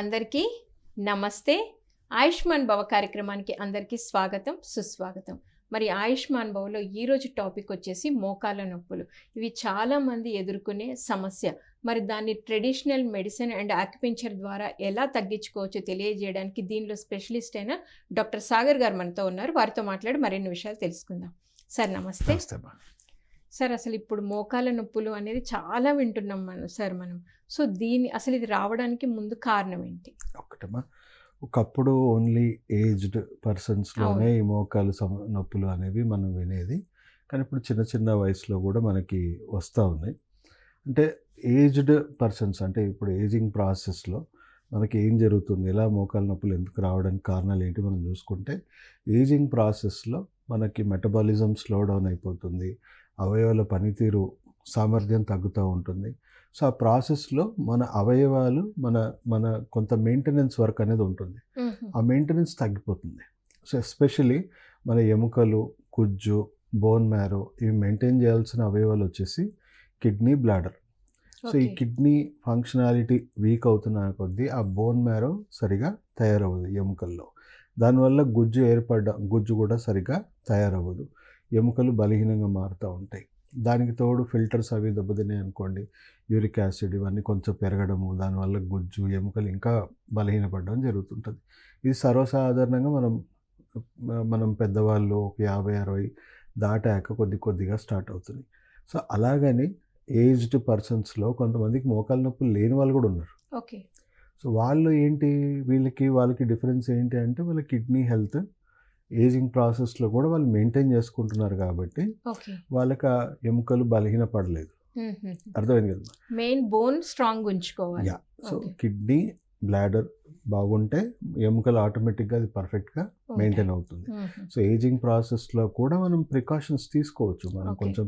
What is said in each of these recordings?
అందరికీ నమస్తే. ఆయుష్మాన్ భవ కార్యక్రమానికి అందరికీ స్వాగతం, సుస్వాగతం. మరి ఆయుష్మాన్ భవలో ఈరోజు టాపిక్ వచ్చేసి మోకాళ్ళ నొప్పులు. ఇవి చాలామంది ఎదుర్కొనే సమస్య. మరి దాన్ని ట్రెడిషనల్ మెడిసిన్ అండ్ ఆక్యుపెంచర్ ద్వారా ఎలా తగ్గించుకోవచ్చో తెలియజేయడానికి దీనిలో స్పెషలిస్ట్ అయిన డాక్టర్ సాగర్ గారు మనతో ఉన్నారు. వారితో మాట్లాడి మరిన్ని విషయాలు తెలుసుకుందాం. సార్ నమస్తే. సార్, అసలు ఇప్పుడు మోకాళ్ళ నొప్పులు అనేది చాలా వింటున్నాం మనం. సో అసలు ఇది రావడానికి ముందు కారణం ఏంటి? ఒకప్పుడు ఓన్లీ ఏజ్డ్ పర్సన్స్లోనే ఈ మోకాలు నొప్పులు అనేవి మనం వినేది. కానీ ఇప్పుడు చిన్న చిన్న వయసులో కూడా మనకి వస్తూ ఉన్నాయి. అంటే ఏజ్డ్ పర్సన్స్, అంటే ఇప్పుడు ఏజింగ్ ప్రాసెస్లో మనకి ఏం జరుగుతుంది, ఎలా మోకాలు నొప్పులు ఎందుకు రావడానికి కారణాలు ఏంటి మనం చూసుకుంటే, ఏజింగ్ ప్రాసెస్లో మనకి మెటబాలిజం స్లో డౌన్ అయిపోతుంది, అవయవాల పనితీరు సామర్థ్యం తగ్గుతూ ఉంటుంది. సో ఆ ప్రాసెస్లో మన అవయవాలు మన కొంత మెయింటెనెన్స్ వర్క్ అనేది ఉంటుంది. ఆ మెయింటెనెన్స్ తగ్గిపోతుంది. సో ఎస్పెషలీ మన ఎముకలు, గుజ్జు, బోన్ మ్యారో ఇవి మెయింటైన్ చేయాల్సిన అవయవాలు వచ్చేసి కిడ్నీ, బ్లాడర్. సో ఈ కిడ్నీ ఫంక్షనాలిటీ వీక్ అవుతున్న కొద్దీ ఆ బోన్ మ్యారో సరిగా తయారవ్వదు ఎముకల్లో. దానివల్ల గుజ్జు కూడా సరిగా తయారవ్వదు. ఎముకలు బలహీనంగా మారుతూ ఉంటాయి. దానికి తోడు ఫిల్టర్స్ అవి దెబ్బతిన్నాయి అనుకోండి, యూరిక్ యాసిడ్ ఇవన్నీ కొంచెం పెరగడము, దానివల్ల గుజ్జు, ఎముకలు ఇంకా బలహీనపడడం జరుగుతుంటుంది. ఇది సర్వసాధారణంగా మనం పెద్దవాళ్ళు 50-60 దాటాక కొద్దిగా స్టార్ట్ అవుతుంది. సో అలాగని ఏజ్డ్ పర్సన్స్లో కొంతమందికి మోకాలు నొప్పులు లేని వాళ్ళు కూడా ఉన్నారు. ఓకే. సో వాళ్ళు ఏంటి, వాళ్ళకి డిఫరెన్స్ ఏంటి అంటే, వాళ్ళ కిడ్నీ హెల్త్ ఏజింగ్ ప్రాసెస్లో కూడా వాళ్ళు మెయింటైన్ చేసుకుంటున్నారు కాబట్టి వాళ్ళకి ఆ ఎముకలు బలహీన పడలేదు. అర్థమైంది కదా? మెయిన్ బోన్ స్ట్రాంగ్ ఉంచుకోవాలి. సో కిడ్నీ, బ్లాడర్ బాగుంటే ఎముకలు ఆటోమేటిక్గా అది పర్ఫెక్ట్గా మెయింటైన్ అవుతుంది. సో ఏజింగ్ ప్రాసెస్లో కూడా మనం ప్రికాషన్స్ తీసుకోవచ్చు. మనం కొంచెం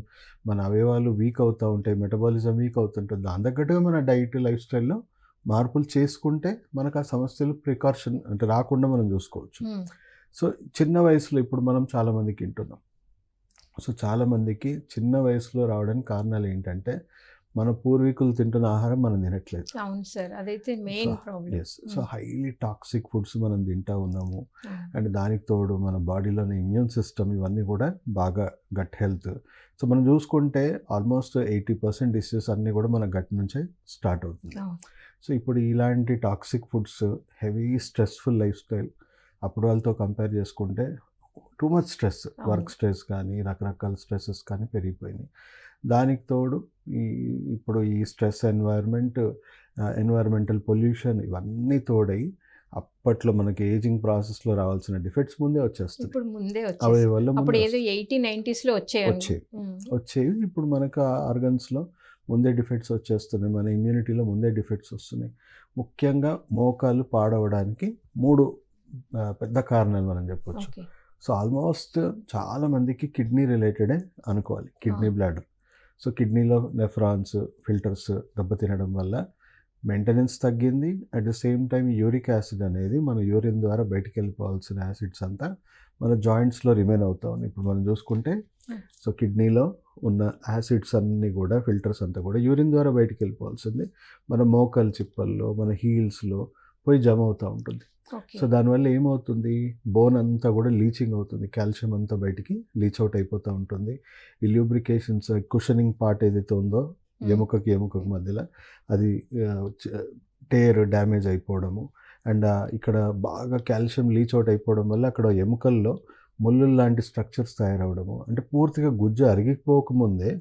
మన అవయవాలు వీక్ అవుతూ ఉంటాయి, మెటబాలిజం వీక్ అవుతుంటుంది. దాని తగ్గట్టుగా మన డైట్, లైఫ్ స్టైల్లో మార్పులు చేసుకుంటే మనకు ఆ సమస్యలు ప్రికాషన్ అంటే రాకుండా మనం చూసుకోవచ్చు. సో చిన్న వయసులో ఇప్పుడు మనం చాలామందికి వింటున్నాం. సో చాలామందికి చిన్న వయసులో రావడానికి కారణాలు ఏంటంటే, మన పూర్వీకులు తింటున్న ఆహారం మనం తినట్లేదు. అవును సార్, అదైతే main problem. So highly toxic foods మనం తింటూ ఉన్నాము. అండ్ దానికి తోడు మన బాడీలోని ఇమ్యూన్ సిస్టమ్ ఇవన్నీ కూడా బాగా గట్ హెల్త్. సో మనం చూసుకుంటే ఆల్మోస్ట్ 80% డిసీజెస్ అన్నీ కూడా మన గట్ నుంచే స్టార్ట్ అవుతుంది. సో ఇప్పుడు ఇలాంటి toxic foods, heavy stressful life style, అప్పుడు వాళ్ళతో కంపేర్ చేసుకుంటే too much stress, work stress కానీ రకరకాల స్ట్రెస్సెస్ కానీ పెరిగిపోయినాయి. దానికి తోడు ఇప్పుడు ఈ స్ట్రెస్ ఎన్వైరన్మెంటల్ పొల్యూషన్ ఇవన్నీ తోడై అప్పట్లో మనకి ఏజింగ్ ప్రాసెస్లో రావాల్సిన డిఫెక్ట్స్ ముందే వచ్చేస్తాయి. వచ్చేవి ఇప్పుడు మనకు ఆర్గన్స్లో ముందే డిఫెక్ట్స్ వచ్చేస్తున్నాయి, మన ఇమ్యూనిటీలో ముందే డిఫెక్ట్స్ వస్తున్నాయి. ముఖ్యంగా మోకాలు పాడవడానికి 3 పెద్ద కారణాలు మనం చెప్పొచ్చు. సో ఆల్మోస్ట్ చాలామందికి కిడ్నీ రిలేటెడే అనుకోవాలి, కిడ్నీ, బ్లాడర్. సో కిడ్నీలో నెఫ్రాన్స్, ఫిల్టర్స్ దెబ్బతినడం వల్ల మెయింటెనెన్స్ తగ్గింది. At the same time uric acid అనేది మన యూరిన్ ద్వారా బయటికి వెళ్ళిపోవాల్సిన యాసిడ్స్ అంతా మన జాయింట్స్లో రిమైన్ అవుతా ఉన్నాయి. ఇప్పుడు మనం చూసుకుంటే సో కిడ్నీలో ఉన్న యాసిడ్స్ అన్నీ కూడా, ఫిల్టర్స్ అంతా కూడా యూరిన్ ద్వారా బయటికి వెళ్ళిపోవాల్సింది మన మోకాలు చిప్పల్లో, మన హీల్స్లో పోయి జమ అవుతూ ఉంటుంది. సో దానివల్ల ఏమవుతుంది, బోన్ అంతా కూడా లీచింగ్ అవుతుంది, కాల్షియం అంతా బయటికి లీచ్ అవుట్ అయిపోతూ ఉంటుంది. ఈ ల్యూబ్రికేషన్స్, కుషనింగ్ పార్ట్ ఏదైతే ఉందో ఎముకకి మధ్యలో అది డ్యామేజ్ అయిపోవడము, అండ్ ఇక్కడ బాగా కాల్షియం లీచ్ అవుట్ అయిపోవడం వల్ల అక్కడ ఎముకల్లో ముళ్ళు లాంటి స్ట్రక్చర్స్ తయారవడము, అంటే పూర్తిగా గుజ్జు అరిగిపోకముందే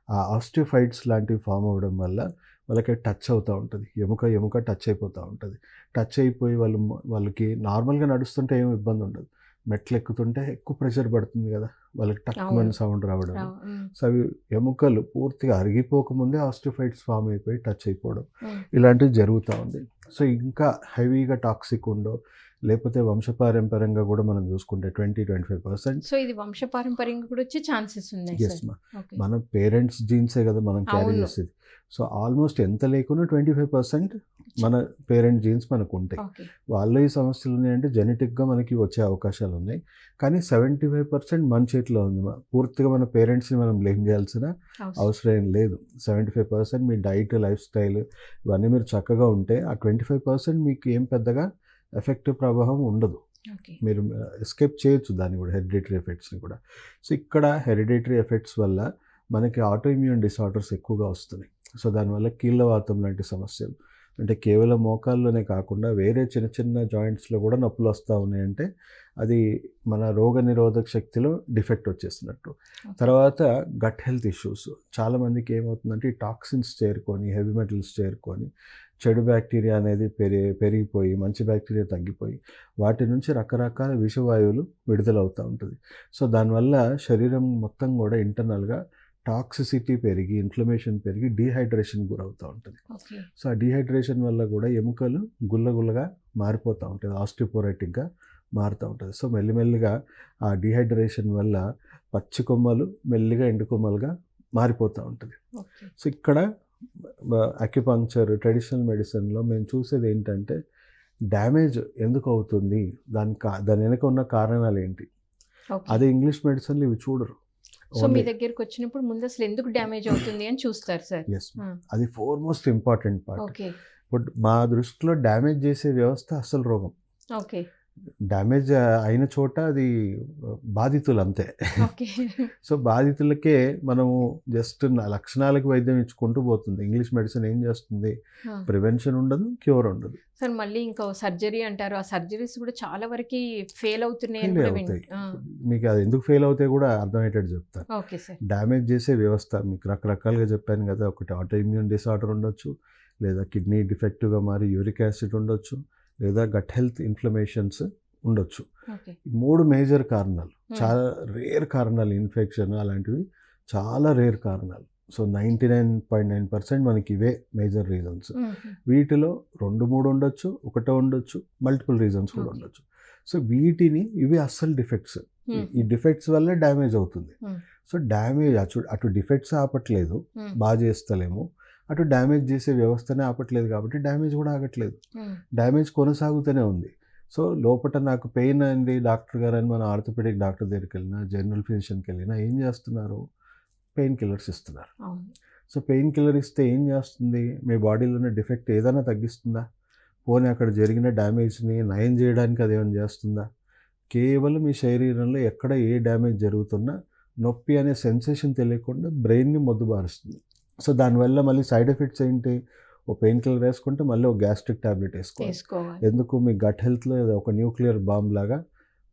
ఆ ఆస్టియోఫైట్స్ లాంటివి ఫామ్ అవ్వడం వల్ల వాళ్ళకి టచ్ అవుతూ ఉంటుంది, ఎముక టచ్ అయిపోతూ ఉంటుంది. టచ్ అయిపోయి వాళ్ళకి నార్మల్గా నడుస్తుంటే ఏమి ఇబ్బంది ఉండదు, మెట్లు ఎక్కుతుంటే ఎక్కువ ప్రెషర్ పడుతుంది కదా, వాళ్ళకి టక్మన్ సౌండ్ రావడం. సో అవి ఎముకలు పూర్తిగా అరిగిపోకముందే ఆస్టియోఫైట్స్ ఫామ్ అయిపోయి టచ్ అయిపోవడం, ఇలాంటివి జరుగుతూ ఉంది. సో ఇంకా హెవీగా టాక్సిక్ ఉండో లేకపోతే వంశపారంపర్యంగా కూడా మనం చూసుకుంటే 20-25%. సో ఇది వంశపారంపర్యంగా కూడా వచ్చే ఛాన్సెస్ ఉన్నాయి ఎస్ సార్. మా ఓకే. మన పేరెంట్స్ జీన్సే కదా మనం క్యారీ అవును. చేసేది. సో ఆల్మోస్ట్ ఎంత లేకున్నా 25% మన పేరెంట్ జీన్స్ మనకు ఉంటాయి. ఓకే. వాళ్ళ ఈ సమస్యలు ఉన్నాయంటే జెనెటిక్గా మనకి వచ్చే అవకాశాలు ఉన్నాయి. కానీ 75% మన చేతిలో ఉంది. పూర్తిగా మన పేరెంట్స్ని మనం బ్లేమ్ చేయాల్సిన అవసరం ఏం లేదు. 75% మీ డైట్, లైఫ్ స్టైల్ ఇవన్నీ మీరు చక్కగా ఉంటే ఆ 25% మీకు ఏం పెద్దగా ఎఫెక్టివ్ ప్రభావం ఉండదు. ఓకే. మీరు ఎస్కేప్ చేయొచ్చు దాన్ని కూడా, హెరిడిటరీ ఎఫెక్ట్స్ని కూడా. సో ఇక్కడ హెరిడిటరీ ఎఫెక్ట్స్ వల్ల మనకి ఆటో ఇమ్యూన్ డిసార్డర్స్ ఎక్కువగా వస్తున్నాయి. సో దానివల్ల కీళ్ళవాతం లాంటి సమస్యలు, అంటే కేవలం మోకాల్లోనే కాకుండా వేరే చిన్న చిన్న జాయింట్స్లో కూడా నొప్పులు వస్తూ ఉన్నాయంటే అది మన రోగ నిరోధక శక్తిలో డిఫెక్ట్ వచ్చేసినట్టు. తర్వాత గట్ హెల్త్ ఇష్యూస్ చాలామందికి ఏమవుతుందంటే ఈ టాక్సిన్స్ చేరుకొని, హెవీ మెటల్స్ చేరుకొని చెడు బ్యాక్టీరియా అనేది పెరిగిపోయి మంచి బ్యాక్టీరియా తగ్గిపోయి వాటి నుంచి రకరకాల విషవాయువులు విడుదలవుతూ ఉంటుంది. సో దానివల్ల శరీరం మొత్తం కూడా ఇంటర్నల్గా టాక్సిసిటీ పెరిగి, ఇన్ఫ్లమేషన్ పెరిగి డీహైడ్రేషన్ గురవుతూ ఉంటుంది. ఓకే. సో ఆ డీహైడ్రేషన్ వల్ల కూడా ఎముకలు గుల్లగుల్లగా మారిపోతూ ఉంటుంది, ఆస్టియోపోరైటిక్గా మారుతూ ఉంటుంది. సో మెల్లిమెల్లిగా ఆ డీహైడ్రేషన్ వల్ల పచ్చి కొమ్మలు మెల్లిగా ఎండు కొమ్మలుగా మారిపోతూ ఉంటుంది. ఓకే. సో ఇక్కడ అక్యుపంక్చర్, ట్రెడిషనల్ మెడిసిన్లో మేము చూసేది ఏంటంటే డ్యామేజ్ ఎందుకు అవుతుంది, దాని వెనక ఉన్న కారణాలు ఏంటి, ఓకే. అదే ఇంగ్లీష్ మెడిసిన్లు ఇవి చూడరు. సో మీ దగ్గరికి వచ్చినప్పుడు ముందు అసలు ఎందుకు డ్యామేజ్ అవుతుంది అని చూస్తారు సార్. ఎస్, అది foremost important part. Okay. But మా దృష్టిలో డ్యామేజ్ చేసే వ్యవస్థ అసలు రోగం. ఓకే. డ్యామేజ్ అయిన చోట అది బాధితులు అంతే. ఓకే. సో బాధితులకే మనము జస్ట్ లక్షణాలకు వైద్యం ఇచ్చుకుంటూ పోతుంది. ఇంగ్లీష్ మెడిసిన్ ఏం చేస్తుంది, ప్రివెన్షన్ ఉండదు, క్యూర్ ఉండదు. సార్ మళ్ళీ ఇంకా సర్జరీ అంటారు, ఆ సర్జరీస్ కూడా చాలా వరకు ఫెయిల్ అవుతున్నాయి అని ఫెయిల్ కూడా అవుతాయి. మీకు అది ఎందుకు ఫెయిల్ అవుతాయి కూడా అర్థమయ్యేటట్టు చెప్తాను. Okay sir. డ్యామేజ్ చేసే వ్యవస్థ మీకు రకరకాలుగా చెప్పాను కదా. ఒకటి ఆటో ఇమ్యూన్ డిసార్డర్ ఉండొచ్చు, లేదా కిడ్నీ డిఫెక్టివ్గా మారి యూరిక్ యాసిడ్ ఉండొచ్చు, లేదా గట్ హెల్త్ ఇన్ఫ్లమేషన్స్ ఉండొచ్చు. ఓకే. 3 మేజర్ కారణాలు, చాలా రేర్ కారణాలు. ఇన్ఫెక్షన్ అలాంటివి చాలా రేర్ కారణాలు. సో 99.9% మనకి ఇవే మేజర్ రీజన్స్. వీటిలో 2-3 ఉండొచ్చు, ఒకటో ఉండొచ్చు, మల్టిపుల్ రీజన్స్ కూడా ఉండొచ్చు. సో ఇవి అస్సలు డిఫెక్ట్స్. ఈ డిఫెక్ట్స్ వల్ల డ్యామేజ్ అవుతుంది. సో డ్యామేజ్ అటు డిఫెక్ట్స్ ఆపట్లేదు, బాగా చేస్తలేము, అటు డ్యామేజ్ చేసే వ్యవస్థనే ఆపట్లేదు, కాబట్టి డ్యామేజ్ కూడా ఆగట్లేదు, డ్యామేజ్ కొనసాగుతూనే ఉంది. సో లోపల నాకు పెయిన్ అయింది డాక్టర్ గారు అని మనం ఆర్థోపెడిక్ డాక్టర్ దగ్గరికి వెళ్ళినా, జనరల్ ఫిజిషియన్కి వెళ్ళినా ఏం చేస్తున్నారు, పెయిన్ కిల్లర్స్ ఇస్తున్నారు. సో పెయిన్ కిల్లర్ ఇస్తే ఏం చేస్తుంది, మీ బాడీలో ఉన్న డిఫెక్ట్ ఏదైనా తగ్గిస్తుందా, పోనీ అక్కడ జరిగిన డ్యామేజ్ని నయం చేయడానికి అదేమైనా చేస్తుందా? కేవలం మీ శరీరంలో ఎక్కడ ఏ డ్యామేజ్ జరుగుతున్నా నొప్పి అనే సెన్సేషన్ తెలియకుండా బ్రెయిన్ని మొద్దుబారుస్తుంది. సో దానివల్ల మళ్ళీ సైడ్ ఎఫెక్ట్స్ ఏంటి, ఓ పెయిన్ కిల్లర్ వేసుకుంటే మళ్ళీ ఒక గ్యాస్ట్రిక్ ట్యాబ్లెట్ వేసుకోవాలి. ఎందుకు, మీ గట్ హెల్త్లో ఒక న్యూక్లియర్ బాంబ్ లాగా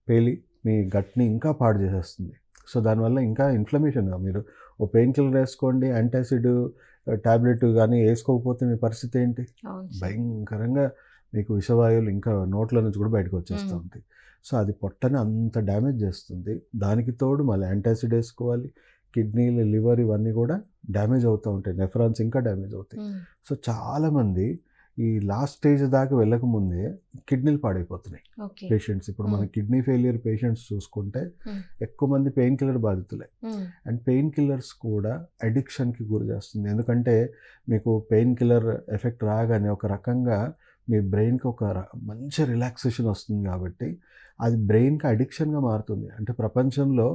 పేలి మీ గట్ని ఇంకా పాడు చేసేస్తుంది. సో దానివల్ల ఇంకా ఇన్ఫ్లమేషన్. మీరు ఓ పెయిన్ కిల్లర్ వేసుకోండి, యాంటాసిడ్ ట్యాబ్లెట్ కానీ వేసుకోకపోతే మీ పరిస్థితి ఏంటి, భయంకరంగా మీకు విషవాయువులు ఇంకా నోట్ల నుంచి కూడా బయటకు వచ్చేస్తూ ఉంటాయి. సో అది పొట్టని అంత డ్యామేజ్ చేస్తుంది. దానికి తోడు మళ్ళీ యాంటాసిడ్ వేసుకోవాలి, కిడ్నీలు, లివర్ ఇవన్నీ కూడా డ్యామేజ్ అవుతూ ఉంటాయి, నెఫ్రాన్స్ ఇంకా డ్యామేజ్ అవుతాయి. సో చాలామంది ఈ లాస్ట్ స్టేజ్ దాకా వెళ్ళకముందే కిడ్నీలు పాడైపోతున్నాయి పేషెంట్స్. ఇప్పుడు మన కిడ్నీ ఫెయిలియర్ పేషెంట్స్ చూసుకుంటే ఎక్కువ మంది పెయిన్ కిల్లర్ బాధితులే. అండ్ పెయిన్ కిల్లర్స్ కూడా అడిక్షన్కి గురి చేస్తుంది. ఎందుకంటే మీకు పెయిన్ కిల్లర్ ఎఫెక్ట్ రాగానే ఒక రకంగా మీ బ్రెయిన్కి ఒక మంచి రిలాక్సేషన్ వస్తుంది, కాబట్టి అది బ్రెయిన్కి అడిక్షన్గా మారుతుంది. అంటే ప్రపంచంలో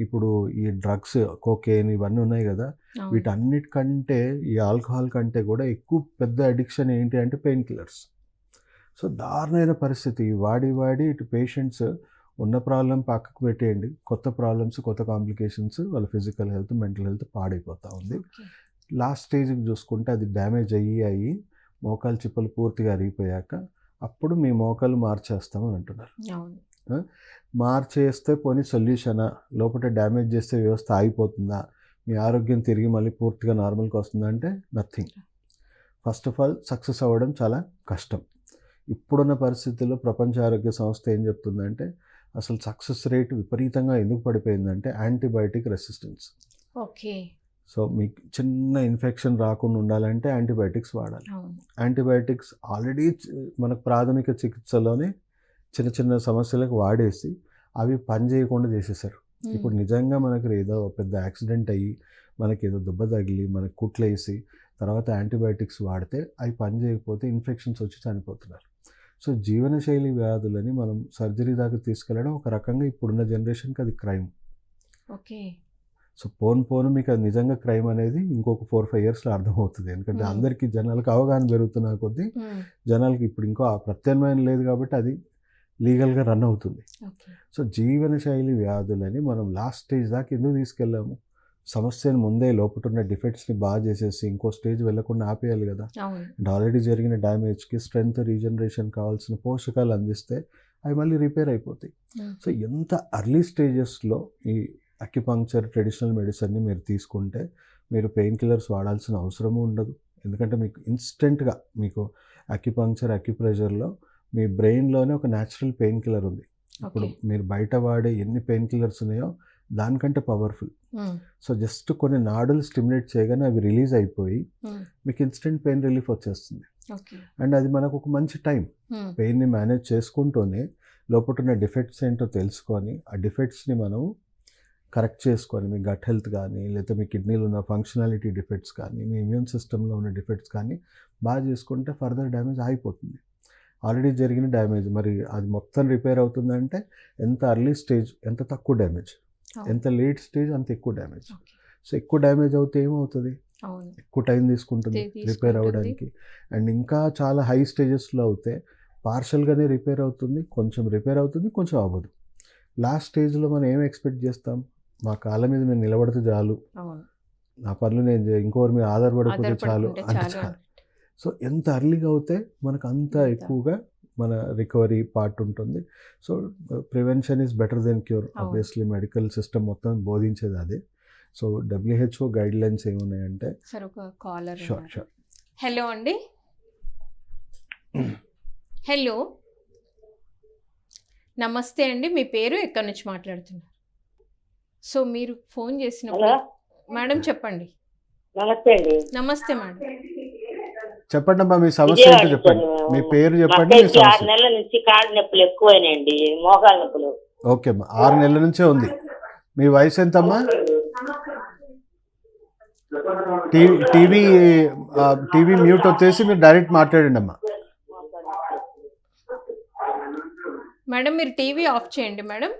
ఇప్పుడు ఈ డ్రగ్స్, కోకేన్ ఇవన్నీ ఉన్నాయి కదా, వీటన్నిటికంటే ఈ ఆల్కహాల్ కంటే కూడా ఎక్కువ పెద్ద అడిక్షన్ ఏంటి అంటే పెయిన్ కిల్లర్స్. సో దారుణమైన పరిస్థితి. వాడి ఇటు పేషెంట్స్ ఉన్న ప్రాబ్లం పక్కకు పెట్టేయండి, కొత్త ప్రాబ్లమ్స్, కొత్త కాంప్లికేషన్స్, వాళ్ళ ఫిజికల్ హెల్త్, మెంటల్ హెల్త్ పాడైపోతూ ఉంది. లాస్ట్ స్టేజ్కి చూసుకుంటే అది డ్యామేజ్ అయ్యి మోకాలు చిప్పలు పూర్తిగా అరిగిపోయాక అప్పుడు మీ మోకాలు మార్చేస్తామని అంటున్నారు. మార్చేస్తే పోనీ సొల్యూషనా, లోపల డ్యామేజ్ చేస్తే వ్యవస్థ ఆగిపోతుందా, మీ ఆరోగ్యం తిరిగి మళ్ళీ పూర్తిగా నార్మల్కి వస్తుందా అంటే nothing. First of all success అవ్వడం చాలా కష్టం. ఇప్పుడున్న పరిస్థితుల్లో ప్రపంచ ఆరోగ్య సంస్థ ఏం చెప్తుందంటే అసలు సక్సెస్ రేట్ విపరీతంగా ఎందుకు పడిపోయిందంటే యాంటీబయాటిక్ రెసిస్టెన్స్. ఓకే. సో మీకు చిన్న ఇన్ఫెక్షన్ రాకుండా ఉండాలంటే యాంటీబయాటిక్స్ వాడాలి. యాంటీబయాటిక్స్ ఆల్రెడీ మనకు ప్రాథమిక చికిత్సలోనే చిన్న చిన్న సమస్యలకు వాడేసి అవి పని చేయకుండా చేసేసారు. ఇప్పుడు నిజంగా మనకి ఏదో పెద్ద యాక్సిడెంట్ అయ్యి మనకి ఏదో దెబ్బ తగిలి మనకి కుట్లేసి తర్వాత యాంటీబయాటిక్స్ వాడితే అవి పని చేయకపోతే ఇన్ఫెక్షన్స్ వచ్చి చనిపోతున్నారు. సో జీవనశైలి వ్యాధులని మనం సర్జరీ దాకా తీసుకెళ్ళడం ఒక రకంగా ఇప్పుడున్న జనరేషన్కి అది క్రైమ్. ఓకే. సో పోను మీకు అది నిజంగా క్రైమ్ అనేది ఇంకొక 4-5 ఇయర్స్లో అర్థమవుతుంది. ఎందుకంటే అందరికీ జనాలకు అవగాహన పెరుగుతున్న కొద్దీ జనాలకి ఇప్పుడు ఇంకో ప్రత్యామ్నాయం లేదు కాబట్టి అది లీగల్గా రన్ అవుతుంది. సో జీవనశైలి వ్యాధులని మనం లాస్ట్ స్టేజ్ దాకా ఎందుకు తీసుకెళ్ళాము? సమస్యను ముందే లోపల ఉన్న డిఫెక్ట్స్ని బాగా చేసేసి ఇంకో స్టేజ్ వెళ్ళకుండా ఆపేయాలి కదా. అండ్ ఆల్రెడీ జరిగిన డ్యామేజ్కి స్ట్రెంగ్త్ రీజనరేషన్ కావాల్సిన పోషకాలు అందిస్తే అవి మళ్ళీ రిపేర్ అయిపోతాయి. సో ఎంత అర్లీ స్టేజెస్లో ఈ అక్యుపంక్చర్ ట్రెడిషనల్ మెడిసిన్ని మీరు తీసుకుంటే మీరు పెయిన్ కిల్లర్స్ వాడాల్సిన అవసరము ఉండదు. ఎందుకంటే మీకు ఇన్స్టెంట్గా మీకు అక్యుపంక్చర్ అక్యుప్రెషర్లో మీ బ్రెయిన్లోనే ఒక న్యాచురల్ పెయిన్ కిల్లర్ ఉంది. ఇప్పుడు మీరు బయట వాడే ఎన్ని పెయిన్ కిల్లర్స్ ఉన్నాయో దానికంటే పవర్ఫుల్. సో జస్ట్ కొన్ని నాడులు స్టిమ్యులేట్ చేయగానే అవి రిలీజ్ అయిపోయి మీకు ఇన్స్టెంట్ పెయిన్ రిలీఫ్ వచ్చేస్తుంది. అండ్ అది మనకు ఒక మంచి టైం. పెయిన్ని మేనేజ్ చేసుకుంటూనే లోపల ఉన్న డిఫెక్ట్స్ ఏంటో తెలుసుకొని ఆ డిఫెక్ట్స్ని మనం కరెక్ట్ చేసుకొని మీ గట్ హెల్త్ కానీ లేకపోతే మీ కిడ్నీలో ఉన్న ఫంక్షనాలిటీ డిఫెక్ట్స్ కానీ మీ ఇమ్యూన్ సిస్టంలో ఉన్న డిఫెక్ట్స్ కానీ బాగా చేసుకుంటే ఫర్దర్ డ్యామేజ్ ఆగిపోతుంది. ఆల్రెడీ జరిగిన డ్యామేజ్ మరి అది మొత్తం రిపేర్ అవుతుందంటే ఎంత అర్లీ స్టేజ్ ఎంత తక్కువ డ్యామేజ్, ఎంత లేట్ స్టేజ్ అంత ఎక్కువ డ్యామేజ్. సో ఎక్కువ డ్యామేజ్ అవుతే ఏమవుతుంది? ఎక్కువ టైం తీసుకుంటుంది రిపేర్ అవ్వడానికి. అండ్ ఇంకా చాలా హై స్టేజెస్లో అవుతే పార్షల్గానే రిపేర్ అవుతుంది, కొంచెం రిపేర్ అవుతుంది, కొంచెం అవ్వదు. లాస్ట్ స్టేజ్లో మనం ఏం ఎక్స్పెక్ట్ చేస్తాం? మా కాళ్ళ మీద మేము నిలబడితే చాలు, నా పనులు నేను ఇంకోరి మీద ఆధారపడిపోతే చాలు అంటే చాలు. సో ఎంత అర్లీగా అవుతే మనకు అంత ఎక్కువగా మన రికవరీ పార్ట్ ఉంటుంది. So prevention is better than cure. Obviously medical system మొత్తం బోధించేది అదే. సో WHO గైడ్ లైన్స్ ఏమున్నాయంటే సార్ ఒక కాలర్. షూర్. హలో అండి. హలో నమస్తే అండి, మీ పేరు ఎక్కడి నుంచి మాట్లాడుతున్నారు? సో మీరు ఫోన్ చేసినప్పుడు మేడం చెప్పండి. నమస్తే అండి. నమస్తే మేడం. చెప్పండి అమ్మా, మీ సమస్య ఏంటో చెప్పండి, మీ పేరు చెప్పండి. 6 నెలల నుంచి కాళ్ళ నొప్పులు ఎక్కువైనాయండి, మోకాళ్ళ నొప్పులు. ఓకే అమ్మా, 6 నెలల నుంచే ఉంది. మీ వయసు ఎంతమ్మా? టీవీ మ్యూట్ వచ్చేసి మీరు డైరెక్ట్ మాట్లాడండి అమ్మా. మేడం మీరు టీవీ ఆఫ్ చేయండి మేడం.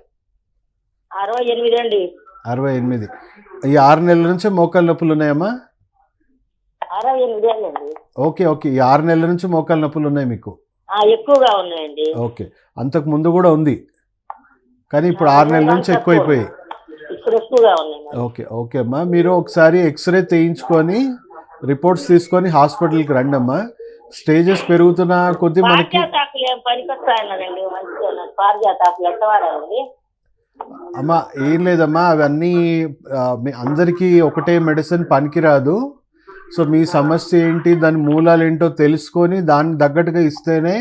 68 అండి. 68. ఈ 6 నెలల నుంచే మోకాళ్ళ నొప్పులు ఉన్నాయమ్మా? 68 అండి. ఓకే. ఈ 6 నెలల నుంచి మోకాళ్ళ నొప్పులు ఉన్నాయి మీకు? ఎక్కువగా ఉన్నాయండి. ఓకే, అంతకు ముందు కూడా ఉంది కానీ ఇప్పుడు 6 నెలల నుంచి ఎక్కువైపోయాయి. ఓకే అమ్మా, మీరు ఒకసారి ఎక్స్రే తీయించుకొని రిపోర్ట్స్ తీసుకొని హాస్పిటల్కి రండి అమ్మా. స్టేజెస్ పెరుగుతున్న కొద్ది మనకి అమ్మా ఏం లేదమ్మా, అవన్నీ మీ అందరికీ ఒకటే మెడిసిన్ పనికిరాదు. సో మీ సమస్య ఏంటి, దాని మూలాలు ఏంటో తెలుసుకొని దానికి తగ్గట్టుగా ఇస్తేనే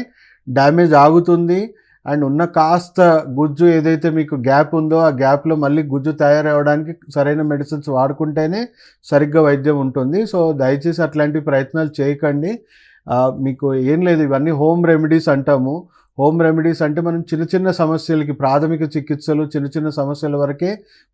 డ్యామేజ్ ఆగుతుంది. అండ్ ఉన్న కాస్త గుజ్జు ఏదైతే మీకు గ్యాప్ ఉందో ఆ గ్యాప్లో మళ్ళీ గుజ్జు తయారవడానికి సరైన మెడిసిన్స్ వాడుకుంటేనే సరిగ్గా వైద్యం ఉంటుంది. సో దయచేసి అట్లాంటి ప్రయత్నాలు చేయకండి. మీకు ఏం లేదు, ఇవన్నీ హోమ్ రెమెడీస్ అంటాము. హోమ్ రెమెడీస్ అంటే మనం చిన్న చిన్న సమస్యలకి ప్రాథమిక చికిత్సలు చిన్న చిన్న సమస్యల వరకే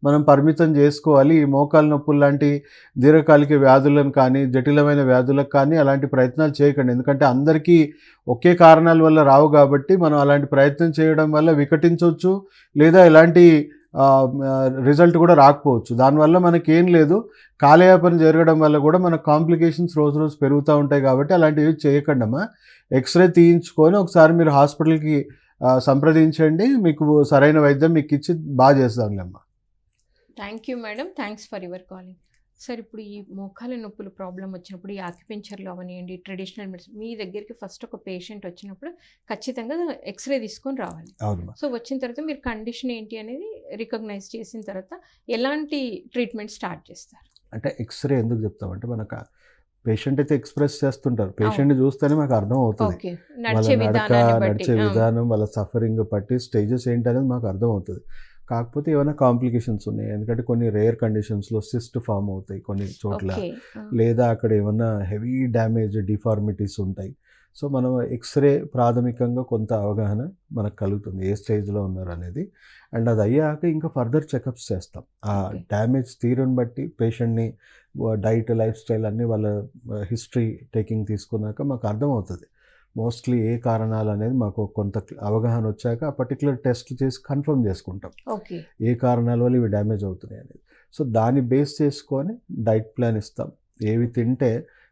మనం పరిమితం చేసుకోవాలి. ఈ మోకాలు నొప్పులు లాంటి దీర్ఘకాలిక వ్యాధులను కానీ జటిలమైన వ్యాధులకు కానీ అలాంటి ప్రయత్నాలు చేయకండి. ఎందుకంటే అందరికీ ఒకే కారణాల వల్ల రావు కాబట్టి మనం అలాంటి ప్రయత్నం చేయడం వల్ల వికటించవచ్చు లేదా ఎలాంటి రిజల్ట్ కూడా రాకపోవచ్చు. దానివల్ల మనకేం లేదు, కాలయాపన జరగడం వల్ల కూడా మన కాంప్లికేషన్స్ రోజు రోజు పెరుగుతూ ఉంటాయి కాబట్టి అలాంటివి చేయకండి అమ్మా. ఎక్స్రే తీయించుకొని ఒకసారి మీరు హాస్పిటల్కి సంప్రదించండి, మీకు సరైన వైద్యం మీకు ఇచ్చి బాగా చేస్తాంలేమ్మా. Thank you madam, thanks for your calling. Sir ఇప్పుడు ఈ మోకాల నొప్పులు ప్రాబ్లం వచ్చినప్పుడు ఈ ఆక్యుపెంచర్లో అవనివ్వండి ట్రెడిషనల్ మెడిసిన్ మీ దగ్గరికి ఫస్ట్ ఒక పేషెంట్ వచ్చినప్పుడు ఖచ్చితంగా ఎక్స్రే తీసుకొని రావాలి. సో వచ్చిన తర్వాత మీరు కండిషన్ ఏంటి అనేది రికగ్నైజ్ చేసిన తర్వాత ఎలాంటి ట్రీట్మెంట్ స్టార్ట్ చేస్తారు? అంటే ఎక్స్రే ఎందుకు చెప్తామంటే మనకు పేషెంట్ అయితే ఎక్స్ప్రెస్ చేస్తుంటారు, పేషెంట్ని చూస్తేనే మాకు అర్థం అవుతుంది, వాళ్ళ నడిచే విధానం వాళ్ళ సఫరింగ్ బట్టి స్టేజెస్ ఏంటనేది మాకు అర్థం అవుతుంది. కాకపోతే ఏమైనా కాంప్లికేషన్స్ ఉన్నాయి, ఎందుకంటే కొన్ని రేర్ కండిషన్స్లో సిస్ట్ ఫామ్ అవుతాయి కొన్ని చోట్ల, లేదా అక్కడ ఏమన్నా హెవీ డ్యామేజ్ డిఫార్మిటీస్ ఉంటాయి. సో మనం ఎక్స్రే ప్రాథమికంగా కొంత అవగాహన మనకు కలుగుతుంది ఏ స్టేజ్లో ఉన్నారు అనేది. అండ్ అది అయ్యాక ఇంకా ఫర్దర్ చెకప్స్ చేస్తాం. ఆ Okay. డ్యామేజ్ తీరుని బట్టి పేషెంట్ని డైట్, లైఫ్ స్టైల్ అన్నీ వాళ్ళ హిస్టరీ టేకింగ్ తీసుకున్నాక మాకు అర్థమవుతుంది మోస్ట్లీ ఏ కారణాలు అనేది. మాకు కొంత అవగాహన వచ్చాక ఆ పర్టికులర్ టెస్ట్ చేసి కన్ఫర్మ్ చేసుకుంటాం ఓకే. ఏ కారణాల వల్ల ఇవి డ్యామేజ్ అవుతున్నాయి అనేది. సో దాన్ని బేస్ చేసుకొని డైట్ ప్లాన్ ఇస్తాం. ఏవి తింటే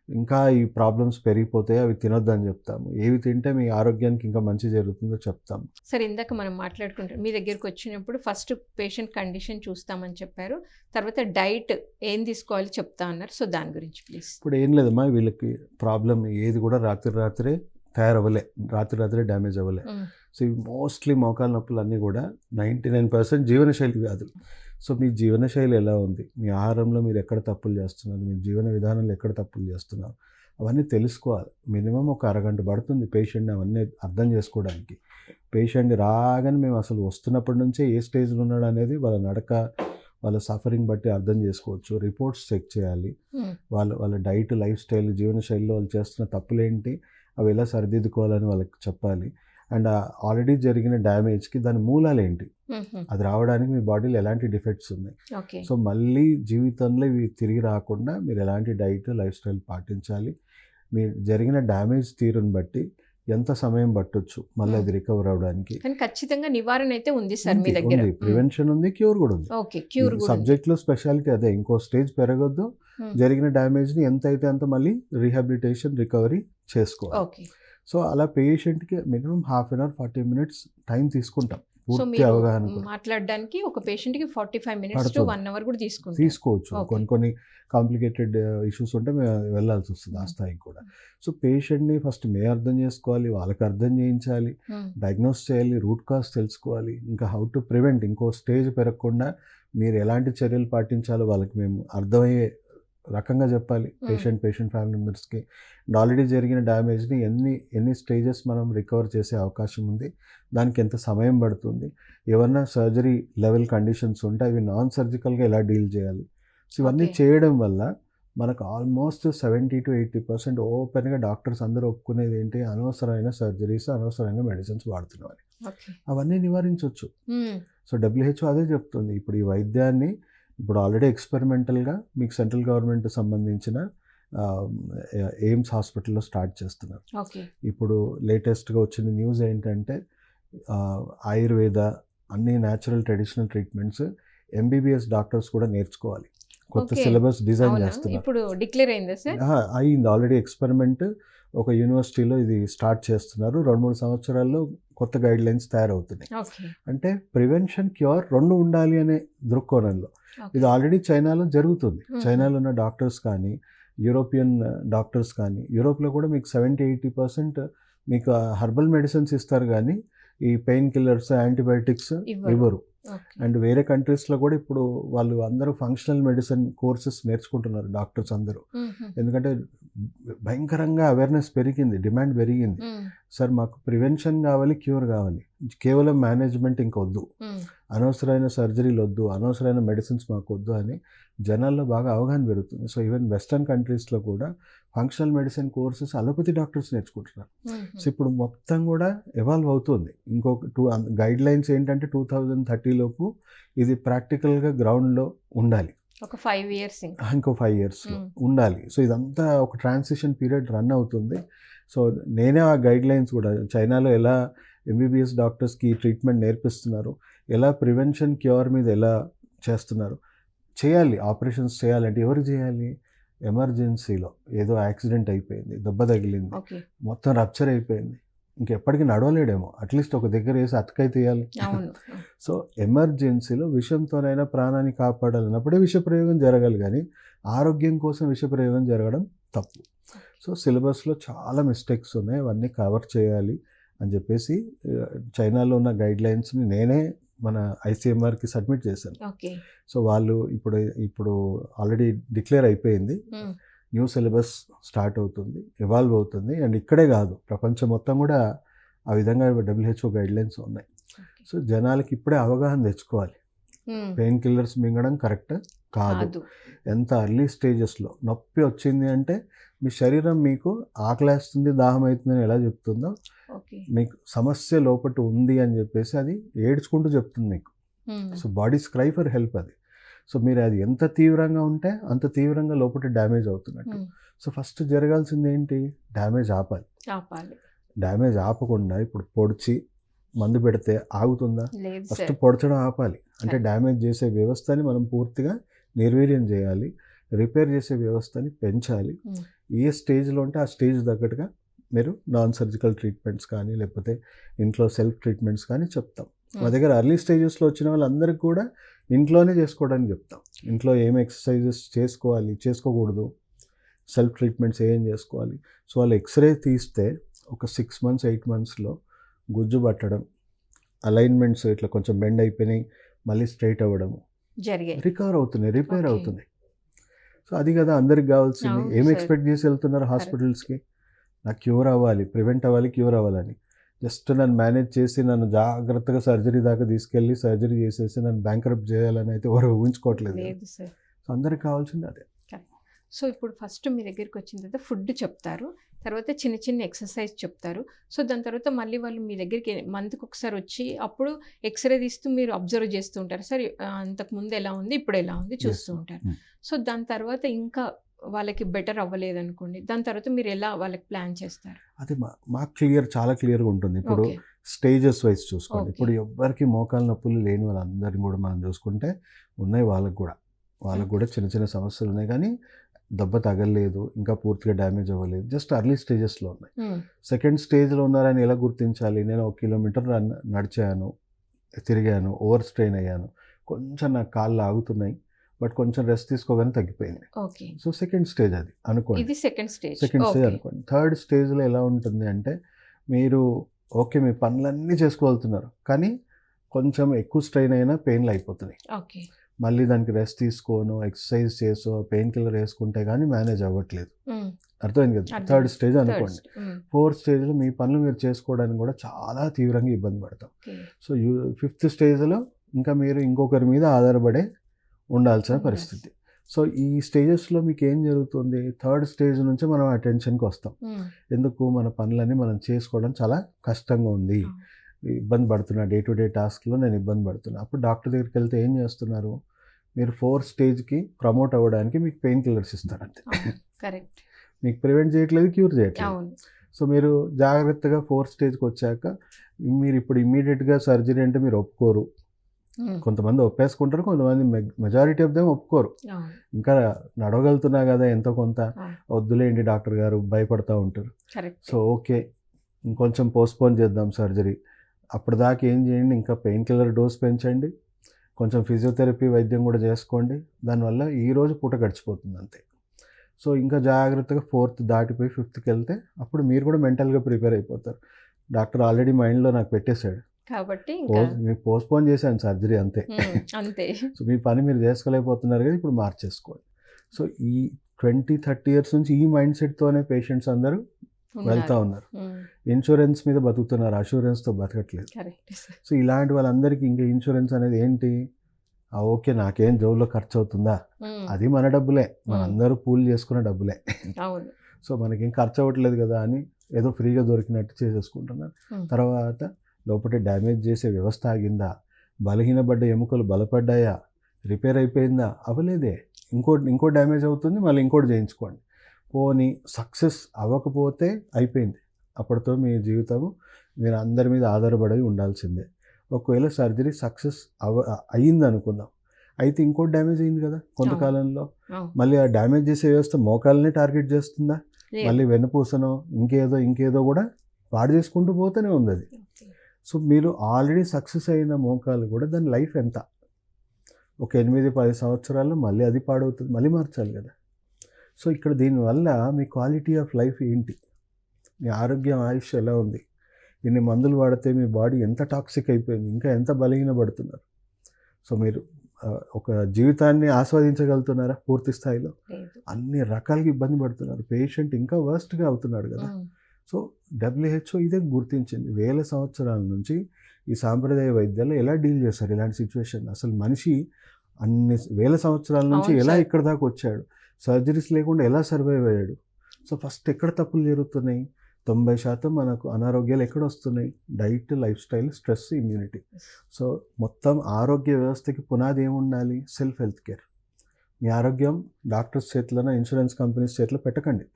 ఇంకా ఈ ప్రాబ్లమ్స్ పెరిగిపోతాయి అవి తినొద్దని చెప్తాము, ఏవి తింటే మీ ఆరోగ్యానికి ఇంకా మంచి జరుగుతుందో చెప్తాము. సరే, ఇందాక మనం మాట్లాడుకుంటాం మీ దగ్గరికి వచ్చినప్పుడు ఫస్ట్ పేషెంట్ కండిషన్ చూస్తామని చెప్పారు, తర్వాత డైట్ ఏం తీసుకోవాలి చెప్తా అన్నారు. సో దాని గురించి ప్లీజ్. ఇప్పుడు ఏం లేదమ్మా, వీళ్ళకి ప్రాబ్లం ఏది కూడా రాత్రే తయారవ్వలే, రాత్రే డ్యామేజ్ అవ్వలే. సో ఇవి మోస్ట్లీ మోకాల నొప్పులు అన్నీ కూడా 99% జీవనశైలి వ్యాధులు. సో మీ జీవనశైలి ఎలా ఉంది, మీ ఆహారంలో మీరు ఎక్కడ తప్పులు చేస్తున్నారు, మీ జీవన విధానంలో ఎక్కడ తప్పులు చేస్తున్నారు, అవన్నీ తెలుసుకోవాలి. మినిమం ఒక అరగంట పడుతుంది పేషెంట్ని అవన్నీ అర్థం చేసుకోవడానికి. పేషెంట్ రాగానే మేము అసలు వస్తున్నప్పటి నుంచే ఏ స్టేజ్లో ఉన్నాడు అనేది వాళ్ళ నడక, వాళ్ళ సఫరింగ్ బట్టి అర్థం చేసుకోవచ్చు. రిపోర్ట్స్ చెక్ చేయాలి, వాళ్ళ డైట్, లైఫ్ స్టైల్, జీవనశైలిలో వాళ్ళు చేస్తున్న తప్పులేంటి, అవి ఎలా సరిదిద్దుకోవాలని వాళ్ళకి చెప్పాలి. అండ్ ఆల్రెడీ జరిగిన డ్యామేజ్కి దాని మూలాలు ఏంటి, అది రావడానికి మీ బాడీలో ఎలాంటి డిఫెక్ట్స్ ఉన్నాయి. ఓకే. సో మళ్ళీ జీవితంలో ఇవి తిరిగి రాకుండా మీరు ఎలాంటి డైట్, లైఫ్ స్టైల్ పాటించాలి, మీరు జరిగిన డ్యామేజ్ తీరుని బట్టి ఎంత సమయం పట్టొచ్చు మళ్ళీ అది రికవర్ అవడానికి. కానీ ఖచ్చితంగా నివారణ అయితే ఉంది సార్ మీ దగ్గర. ఉంది, ప్రివెన్షన్ ఉంది, క్యూర్ కూడా ఉంది. ఓకే, క్యూర్ కూడా సబ్జెక్ట్లో స్పెషాలిటీ అదే, ఇంకో స్టేజ్ పెరగొద్దు, జరిగిన డ్యామేజ్ని ఎంత అయితే అంత మళ్ళీ రీహాబిలిటేషన్, రికవరీ చేసుకోవాలి. ఓకే. సో అలా పేషెంట్కి minimum half an hour 40 minutes time తీసుకుంటాం సో పూర్తి మీరు అవగాహన కూడా. మాట్లాడడానికి ఒక పేషెంట్కి 45 minutes to 1 hour కూడా తీసుకోవచ్చు. Okay. కొన్ని కాంప్లికేటెడ్ ఇష్యూస్ ఉంటే మేము వెళ్ళాల్సి వస్తుంది ఆ స్థాయికి కూడా. సో పేషెంట్ని ఫస్ట్ మేము అర్థం చేసుకోవాలి, వాళ్ళకి అర్థం చేయించాలి, డయాగ్నోస్ చేయాలి, రూట్ కాజ్ తెలుసుకోవాలి, ఇంకా హౌ టు ప్రివెంట్, ఇంకో స్టేజ్ పెరగకుండా మీరు ఎలాంటి చర్యలు పాటించాలో వాళ్ళకి మేము అర్థమయ్యే రకంగా చెప్పాలి పేషెంట్ ఫ్యామిలీ మెంబర్స్కి. ఆల్రెడీ జరిగిన డ్యామేజ్ని ఎన్ని స్టేజెస్ మనం రికవర్ చేసే అవకాశం ఉంది, దానికి ఎంత సమయం పడుతుంది, ఏమన్నా సర్జరీ లెవెల్ కండిషన్స్ ఉంటే అవి నాన్ సర్జికల్గా ఎలా డీల్ చేయాలి. సో ఇవన్నీ Okay. చేయడం వల్ల మనకు ఆల్మోస్ట్ 70 to 80% ఓపెన్గా డాక్టర్స్ అందరూ ఒప్పుకునేది ఏంటి, అనవసరమైన సర్జరీస్, అనవసరమైన మెడిసిన్స్ వాడుతున్నారు. ఓకే. అవన్నీ నివారించవచ్చు. సో WHO అదే చెప్తుంది. ఇప్పుడు ఈ వైద్యాన్ని ఇప్పుడు ఆల్రెడీ ఎక్స్పెరిమెంటల్గా మీకు సెంట్రల్ గవర్నమెంట్ సంబంధించిన ఎయిమ్స్ హాస్పిటల్లో స్టార్ట్ చేస్తున్నారు. ఓకే. ఇప్పుడు లేటెస్ట్గా వచ్చిన న్యూస్ ఏంటంటే ఆయుర్వేద, అన్ని natural traditional treatments MBBS doctors కూడా నేర్చుకోవాలి. కొత్త Okay. సిలబస్ డిజైన్ అవునా? చేస్తున్నారు. ఇప్పుడు డిక్లేర్ అయిందా సార్? అయింది ఆల్రెడీ ఎక్స్పెరిమెంట్. ఒక యూనివర్సిటీలో ఇది స్టార్ట్ చేస్తున్నారు. 2-3 సంవత్సరాల్లో కొత్త గైడ్ లైన్స్ తయారవుతున్నాయి. ఓకే. అంటే ప్రివెన్షన్, క్యూర్ రెండు ఉండాలి అనే దృక్కోణంలో ఇది ఆల్రెడీ చైనాలో జరుగుతుంది. చైనాలో ఉన్న డాక్టర్స్ కానీ, యూరోపియన్ డాక్టర్స్ కానీ, యూరోప్లో కూడా మీకు 70-80% మీకు హర్బల్ మెడిసిన్స్ ఇస్తారు కానీ ఈ పెయిన్ కిల్లర్స్, యాంటీబయాటిక్స్ ఇవ్వరు. అండ్ వేరే కంట్రీస్లో కూడా ఇప్పుడు వాళ్ళు అందరూ ఫంక్షనల్ మెడిసిన్ కోర్సెస్ నేర్చుకుంటున్నారు డాక్టర్స్ అందరూ. ఎందుకంటే భయంకరంగా అవేర్నెస్ పెరిగింది, డిమాండ్ పెరిగింది. సార్ మాకు ప్రివెన్షన్ కావాలి, క్యూర్ కావాలి, కేవలం మేనేజ్మెంట్ ఇంకొద్దు, అనవసరమైన సర్జరీలు వద్దు, అనవసరమైన మెడిసిన్స్ మాకు వద్దు అని జనాల్లో బాగా అవగాహన పెరుగుతుంది. సో ఈవెన్ వెస్టర్న్ కంట్రీస్లో కూడా functional medicine courses allopathy doctors నేర్చుకుంటున్నారు. సో ఇప్పుడు మొత్తం కూడా ఎవాల్వ్ అవుతుంది. ఇంకొక గైడ్ లైన్స్ ఏంటంటే 2030 లోపు ఇది ప్రాక్టికల్గా గ్రౌండ్లో ఉండాలి. ఒక 5 years ఇంకో 5 yearsలో ఉండాలి. సో ఇదంతా ఒక ట్రాన్సిషన్ పీరియడ్ రన్ అవుతుంది. సో నేనే ఆ గైడ్ లైన్స్ కూడా చైనాలో ఎలా MBBS డాక్టర్స్కి ట్రీట్మెంట్ నేర్పిస్తున్నారు, ఎలా ప్రివెన్షన్, క్యూర్ మీద ఎలా చేస్తున్నారు, చేయాలి. ఆపరేషన్స్ చేయాలంటే ఎవరు చేయాలి, ఎమర్జెన్సీలో ఏదో యాక్సిడెంట్ అయిపోయింది, దెబ్బ తగిలింది, మొత్తం రప్చర్ అయిపోయింది, ఇంకెప్పటికీ నడవలేడేమో, అట్లీస్ట్ ఒక దగ్గర వేసి అతకై తీయాలి. సో ఎమర్జెన్సీలో విషంతోనైనా ప్రాణాన్ని కాపాడాలన్నప్పుడే విషప్రయోగం జరగాలి, కానీ ఆరోగ్యం కోసం విషప్రయోగం జరగడం తప్పు. సో సిలబస్లో చాలా మిస్టేక్స్ ఉన్నాయి, అవన్నీ కవర్ చేయాలి అని చెప్పేసి చైనాలో ఉన్న గైడ్ లైన్స్ని నేనే మన ICMRకి సబ్మిట్ చేశాను. సో వాళ్ళు ఇప్పుడు ఆల్రెడీ డిక్లేర్ అయిపోయింది, న్యూ సిలబస్ స్టార్ట్ అవుతుంది, ఎవాల్వ్ అవుతుంది. అండ్ ఇక్కడే కాదు, ప్రపంచం మొత్తం కూడా ఆ విధంగా WHO గైడ్ లైన్స్ ఉన్నాయి. సో జనాలకి ఇప్పుడే అవగాహన తెచ్చుకోవాలి, పెయిన్ కిల్లర్స్ మింగడం కరెక్ట్ కాదు. కాదు. ఎంత అర్లీ స్టేజెస్లో నొప్పి వచ్చింది అంటే మీ శరీరం మీకు ఆకలేస్తుంది, దాహం అవుతుందని ఎలా చెప్తుందో, ఓకే. మీకు సమస్య లోపట ఉంది అని చెప్పేసి అది ఏడ్చుకుంటూ చెప్తుంది మీకు. సో బాడీ స్క్రై ఫర్ హెల్ప్ అది. సో మీరు అది ఎంత తీవ్రంగా ఉంటే అంత తీవ్రంగా లోపల డ్యామేజ్ అవుతున్నట్టు. సో ఫస్ట్ జరగాల్సింది ఏంటి? డ్యామేజ్ ఆపాలి. ఆపాలి. డ్యామేజ్ ఆపకుండా ఇప్పుడు పొడిచి మందు పెడితే ఆగుతుందా? లేదు ఫస్ట్ సార్. పొడచడం ఆపాలి. అంటే డ్యామేజ్ చేసే వ్యవస్థని మనం పూర్తిగా నిర్వీర్యం చేయాలి, రిపేర్ చేసే వ్యవస్థని పెంచాలి. ఏ స్టేజ్లో ఉంటే ఆ స్టేజ్ తగ్గట్టుగా మీరు నాన్ సర్జికల్ ట్రీట్మెంట్స్ కానీ లేకపోతే ఇంట్లో సెల్ఫ్ ట్రీట్మెంట్స్ కానీ చెప్తాం. మా దగ్గర అర్లీ స్టేజెస్లో వచ్చిన వాళ్ళందరికీ కూడా ఇంట్లోనే చేసుకోవడానికి చెప్తాం. ఇంట్లో ఏం ఎక్సర్సైజెస్ చేసుకోవాలి, చేసుకోకూడదు, సెల్ఫ్ ట్రీట్మెంట్స్ ఏం చేసుకోవాలి. సో వాళ్ళు ఎక్స్రే తీస్తే ఒక 6 months 8 monthsలో గుజ్జు పట్టడం, అలైన్మెంట్స్ ఇట్లా కొంచెం బెండ్ అయిపోయినాయి, మళ్ళీ స్ట్రైట్ అవ్వడము జరిగాయి. రికవర్ అవుతున్నాయి, రిపేర్ ఓకే. అవుతున్నాయి. సో అది కదా అందరికి కావాల్సింది. అవును ఏం సార్. ఎక్స్పెక్ట్ చేసి వెళ్తున్నారు హాస్పిటల్స్కి? నాకు క్యూర్ అవ్వాలి, ప్రివెంట్ అవ్వాలి, క్యూర్ అవ్వాలని. జస్ట్ నన్ను మేనేజ్ చేసి నన్ను జాగ్రత్తగా సర్జరీ దాకా తీసుకెళ్ళి సర్జరీ చేసేసి నన్ను బ్యాంక్రప్ట్ చేయాలని అయితే ఎవరు ఊహించుకోవట్లేదు. లేదు సార్. సో అందరికి కావాల్సింది అదే. సో ఇప్పుడు ఫస్ట్ మీ దగ్గరికి వచ్చిన తర్వాత ఫుడ్ చెప్తారు, తర్వాత చిన్న చిన్న ఎక్సర్సైజ్ చెప్తారు. సో దాని తర్వాత మళ్ళీ వాళ్ళు మీ దగ్గరికి మంత్కి ఒకసారి వచ్చి అప్పుడు ఎక్స్రే తీస్తూ మీరు అబ్జర్వ్ చేస్తూ ఉంటారు సార్, అంతకుముందు ఎలా ఉంది ఇప్పుడు ఎలా ఉంది చూస్తూ ఉంటారు. సో దాని తర్వాత ఇంకా వాళ్ళకి బెటర్ అవ్వలేదు అనుకోండి, దాని తర్వాత మీరు ఎలా వాళ్ళకి ప్లాన్ చేస్తారు? అది మాకు చాలా క్లియర్గా ఉంటుంది. ఇప్పుడు ఓకే. స్టేజెస్ వైజ్ చూసుకోండి. ఓకే. ఇప్పుడు ఎవ్వరికి మోకాలు నొప్పులు లేని వాళ్ళందరినీ కూడా మనం చూసుకుంటే ఉన్నాయి, వాళ్ళకు కూడా చిన్న చిన్న సమస్యలు ఉన్నాయి, కానీ దెబ్బ తగలలేదు, ఇంకా పూర్తిగా డ్యామేజ్ అవ్వలేదు, జస్ట్ అర్లీ స్టేజెస్లో ఉన్నాయి. సెకండ్ స్టేజ్లో ఉన్నారని ఎలా గుర్తించాలి? నేను 1 kilometer నడిచాను, తిరిగాను, ఓవర్ స్ట్రెయిన్ అయ్యాను, కొంచెం నాకు కాళ్ళు ఆగుతున్నాయి, బట్ కొంచెం రెస్ట్ తీసుకోగానే తగ్గిపోయింది. ఓకే. సో సెకండ్ స్టేజ్ అది అనుకోండి. ఇది సెకండ్ స్టేజ్. అనుకోండి. థర్డ్ స్టేజ్లో ఎలా ఉంటుంది అంటే మీరు ఓకే మీ పనులన్నీ చేసుకోగలుగుతున్నారు, కానీ కొంచెం ఎక్కువ స్ట్రెయిన్ అయినా పెయిన్లు అయిపోతున్నాయి. ఓకే. మళ్ళీ దానికి రెస్ట్ తీసుకోను, ఎక్సర్సైజ్ చేసో, పెయిన్ కిల్లర్ వేసుకుంటే కానీ మేనేజ్ అవ్వట్లేదు. అర్థమైంది కదా? థర్డ్ స్టేజ్ అనుకోండి. ఫోర్త్ స్టేజ్లో మీ పనులు మీరు చేసుకోవడానికి కూడా చాలా తీవ్రంగా ఇబ్బంది పడతాం. సో ఫిఫ్త్ స్టేజ్లో ఇంకా మీరు ఇంకొకరి మీద ఆధారపడే ఉండాల్సిన పరిస్థితి. సో ఈ స్టేజెస్లో మీకు ఏం జరుగుతుంది? థర్డ్ స్టేజ్ నుంచి మనం అటెన్షన్కి వస్తాం. ఎందుకు? మన పనులన్నీ మనం చేసుకోవడం చాలా కష్టంగా ఉంది, ఇబ్బంది పడుతున్నా, డే టు డే టాస్క్లో నేను ఇబ్బంది పడుతున్నా. అప్పుడు డాక్టర్ దగ్గరికి వెళ్తే ఏం చేస్తున్నారు? మీరు 4th స్టేజ్కి ప్రమోట్ అవ్వడానికి మీకు పెయిన్ కిల్లర్స్ ఇస్తారంతే. కరెక్ట్. మీకు ప్రివెంట్ చేయట్లేదు, క్యూర్ చేయట్లేదు. సో మీరు జాగ్రత్తగా 4th స్టేజ్కి వచ్చాక మీరు ఇప్పుడు ఇమ్మీడియట్గా సర్జరీ అంటే మీరు ఒప్పుకోరు. కొంతమంది ఒప్పేసుకుంటారు, కొంతమంది మెజారిటీ ఆఫ్ దెమ్ ఒప్పుకోరు. ఇంకా నడవగలుగుతున్నా కదా ఎంతో కొంత, వద్దులేండి డాక్టర్ గారు, భయపడతా ఉంటారు. సో ఓకే ఇంకొంచెం పోస్ట్పోన్ చేద్దాం సర్జరీ, అప్పటిదాకా ఏం చేయండి, ఇంకా పెయిన్ కిల్లర్ డోస్ పెంచండి, కొంచెం ఫిజియోథెరపీ వైద్యం కూడా చేసుకోండి, దానివల్ల ఈరోజు పూట గడిచిపోతుంది అంతే. సో ఇంకా జాగ్రత్తగా 4th దాటిపోయి 5thకి వెళ్తే అప్పుడు మీరు కూడా మెంటల్గా ప్రిపేర్ అయిపోతారు. డాక్టర్ ఆల్రెడీ మైండ్లో నాకు పెట్టేశాడు కాబట్టి మీకు పోస్ట్పోన్ చేశాను సర్జరీ అంతే. సో మీ పని మీరు చేసుకోలేకపోతున్నారు కదా, ఇప్పుడు మార్చేసుకోండి. సో ఈ 20-30 years నుంచి ఈ మైండ్ సెట్తోనే పేషెంట్స్ అందరూ వెళ్తూ ఉన్నారు. ఇన్సూరెన్స్ మీద బతుకుతున్నారు, అష్యూరెన్స్తో బతకట్లేదు. సో ఇలాంటి వాళ్ళందరికీ ఇంకా ఇన్సూరెన్స్ అనేది ఏంటి? ఓకే నాకేం జోబులో ఖర్చు అవుతుందా, అది మన డబ్బులే, మనందరూ పూల్ చేసుకున్న డబ్బులే. సో మనకేం ఖర్చు అవ్వట్లేదు కదా అని ఏదో ఫ్రీగా దొరికినట్టు చేసేసుకుంటున్నారు. తర్వాత లోపల డ్యామేజ్ చేసే వ్యవస్థ ఆగిందా, బలహీనపడ్డ ఎముకలు బలపడ్డాయా, రిపేర్ అయిపోయిందా, అవ్వలేదే, ఇంకో డ్యామేజ్ అవుతుంది, మళ్ళీ ఇంకోటి చేయించుకోండి. పోనీ సక్సెస్ అవ్వకపోతే అయిపోయింది, అప్పటితో మీ జీవితము మీరు అందరి మీద ఆధారపడి ఉండాల్సిందే. ఒకవేళ సర్జరీ సక్సెస్ అయ్యింది అనుకుందాం, అయితే ఇంకోటి డ్యామేజ్ అయింది కదా కొంతకాలంలో, మళ్ళీ ఆ డ్యామేజ్ చేసే వ్యవస్థ మోకాలనే టార్గెట్ చేస్తుందా, మళ్ళీ వెన్నుపూసనో ఇంకేదో కూడా పాడు చేసుకుంటూ పోతూనే ఉంది అది. సో మీరు ఆల్రెడీ సక్సెస్ అయిన మోకాలు కూడా దాని లైఫ్ ఎంత, ఒక 8-10 సంవత్సరాల్లో మళ్ళీ అది పాడవుతుంది, మళ్ళీ మార్చాలి కదా. సో ఇక్కడ దీనివల్ల మీ క్వాలిటీ ఆఫ్ లైఫ్ ఏంటి, మీ ఆరోగ్యం ఆయుష్ ఎలా ఉంది, ఇన్ని మందులు వాడితే మీ బాడీ ఎంత టాక్సిక్ అయిపోయింది, ఇంకా ఎంత బలహీనపడుతున్నారు. సో మీరు ఒక జీవితాన్ని ఆస్వాదించగలుగుతున్నారా పూర్తి స్థాయిలో? అన్ని రకాలుగా ఇబ్బంది పడుతున్నారు, పేషెంట్ ఇంకా వర్స్ట్గా అవుతున్నాడు కదా. సో WHO ఇదే గుర్తించింది. 1000 సంవత్సరాల నుంచి ఈ సాంప్రదాయ వైద్యాలు ఎలా డీల్ చేస్తారు ఇలాంటి సిచ్యువేషన్. అసలు మనిషి అన్ని వేల సంవత్సరాల నుంచి అవును ఎలా సార్. ఇక్కడ దాకా వచ్చాడు, సర్జరీస్ లేకుండా ఎలా సర్వైవ్ అయ్యాడు. సో ఫస్ట్ ఎక్కడ తప్పులు జరుగుతున్నాయి? 90% మనకు అనారోగ్యాలు ఎక్కడ వస్తున్నాయి? Diet, life style, stress, immunity. So మొత్తం ఆరోగ్య వ్యవస్థకి పునాది ఏముండాలి? Self health care. మీ ఆరోగ్యం డాక్టర్స్ చేతిలోనే, ఇన్సూరెన్స్ కంపెనీస్ చేతిలో పెట్టకండి.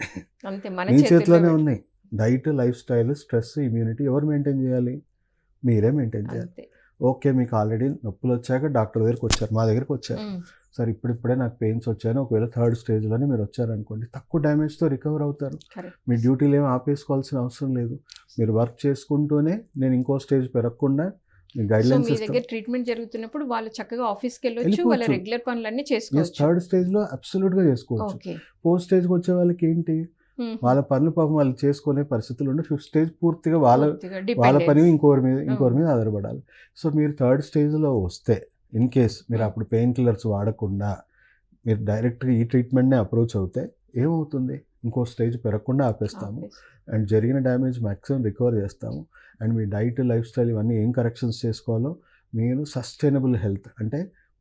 అంతే మన మీ చేతుల్లో చేతిలోనే పెట్టి- ఉన్నాయి. Diet, life style, stress, immunity ఎవరు మెయింటైన్ చేయాలి? మీరే మెయింటైన్ చేయాలి. అంతే. ఓకే, మీకు ఆల్రెడీ నొప్పులు వచ్చాక డాక్టర్ దగ్గరికి వచ్చారు, మా దగ్గరికి వచ్చారు. ఉమ్, సార్ ఇప్పుడిప్పుడే నాకు పెయిన్స్ వచ్చాను, ఒకవేళ 3rd స్టేజ్లోనే మీరు వచ్చారనుకోండి, తక్కువ డ్యామేజ్తో రికవర్ అవుతారు. correct. మీ డ్యూటీలు ఏమి ఆపేసుకోవాల్సిన అవసరం లేదు. మీరు వర్క్ చేసుకుంటూనే నేను ఇంకో స్టేజ్ పెరగకుండా మీ సో గైడ్లైన్స్ మీ ఇస్తాం. దగ్గర ట్రీట్మెంట్ జరుగుతున్నప్పుడు వాళ్ళు చక్కగా ఆఫీస్కి వెళ్ళొచ్చు, వాళ్ళ వెళ్ళిపోవచ్చు. రెగ్యులర్ పనులన్నీ ఎస్, చేసుకోవచ్చు. 3rd స్టేజ్లో అబ్సల్యూట్గా చేసుకోవచ్చు. ఓకే. 4th స్టేజ్కి వచ్చే వాళ్ళకి ఏంటి, వాళ్ళ పనులు పాపం వాళ్ళు చేసుకునే పరిస్థితులు ఉండే. 5th స్టేజ్ పూర్తిగా వాళ్ళ పని ఇంకోరి మీద ఆధారపడాలి. సో మీరు 3rd స్టేజ్లో వస్తే, ఇన్ కేస్ మీరు అప్పుడు పెయిన్ కిల్లర్స్ వాడకుండా మీరు డైరెక్ట్గా ఈ ట్రీట్మెంట్నే అప్రోచ్ అవుతే ఏమవుతుంది? ఇంకో స్టేజ్ పెరగకుండా ఆపేస్తాము అండ్ జరిగిన డ్యామేజ్ మ్యాక్సిమం రికవర్ చేస్తాము. And me diet, life style ఇవన్నీ ఏం కరెక్షన్స్ చేసుకోవాలో, మీరు సస్టైనబుల్ హెల్త్ అంటే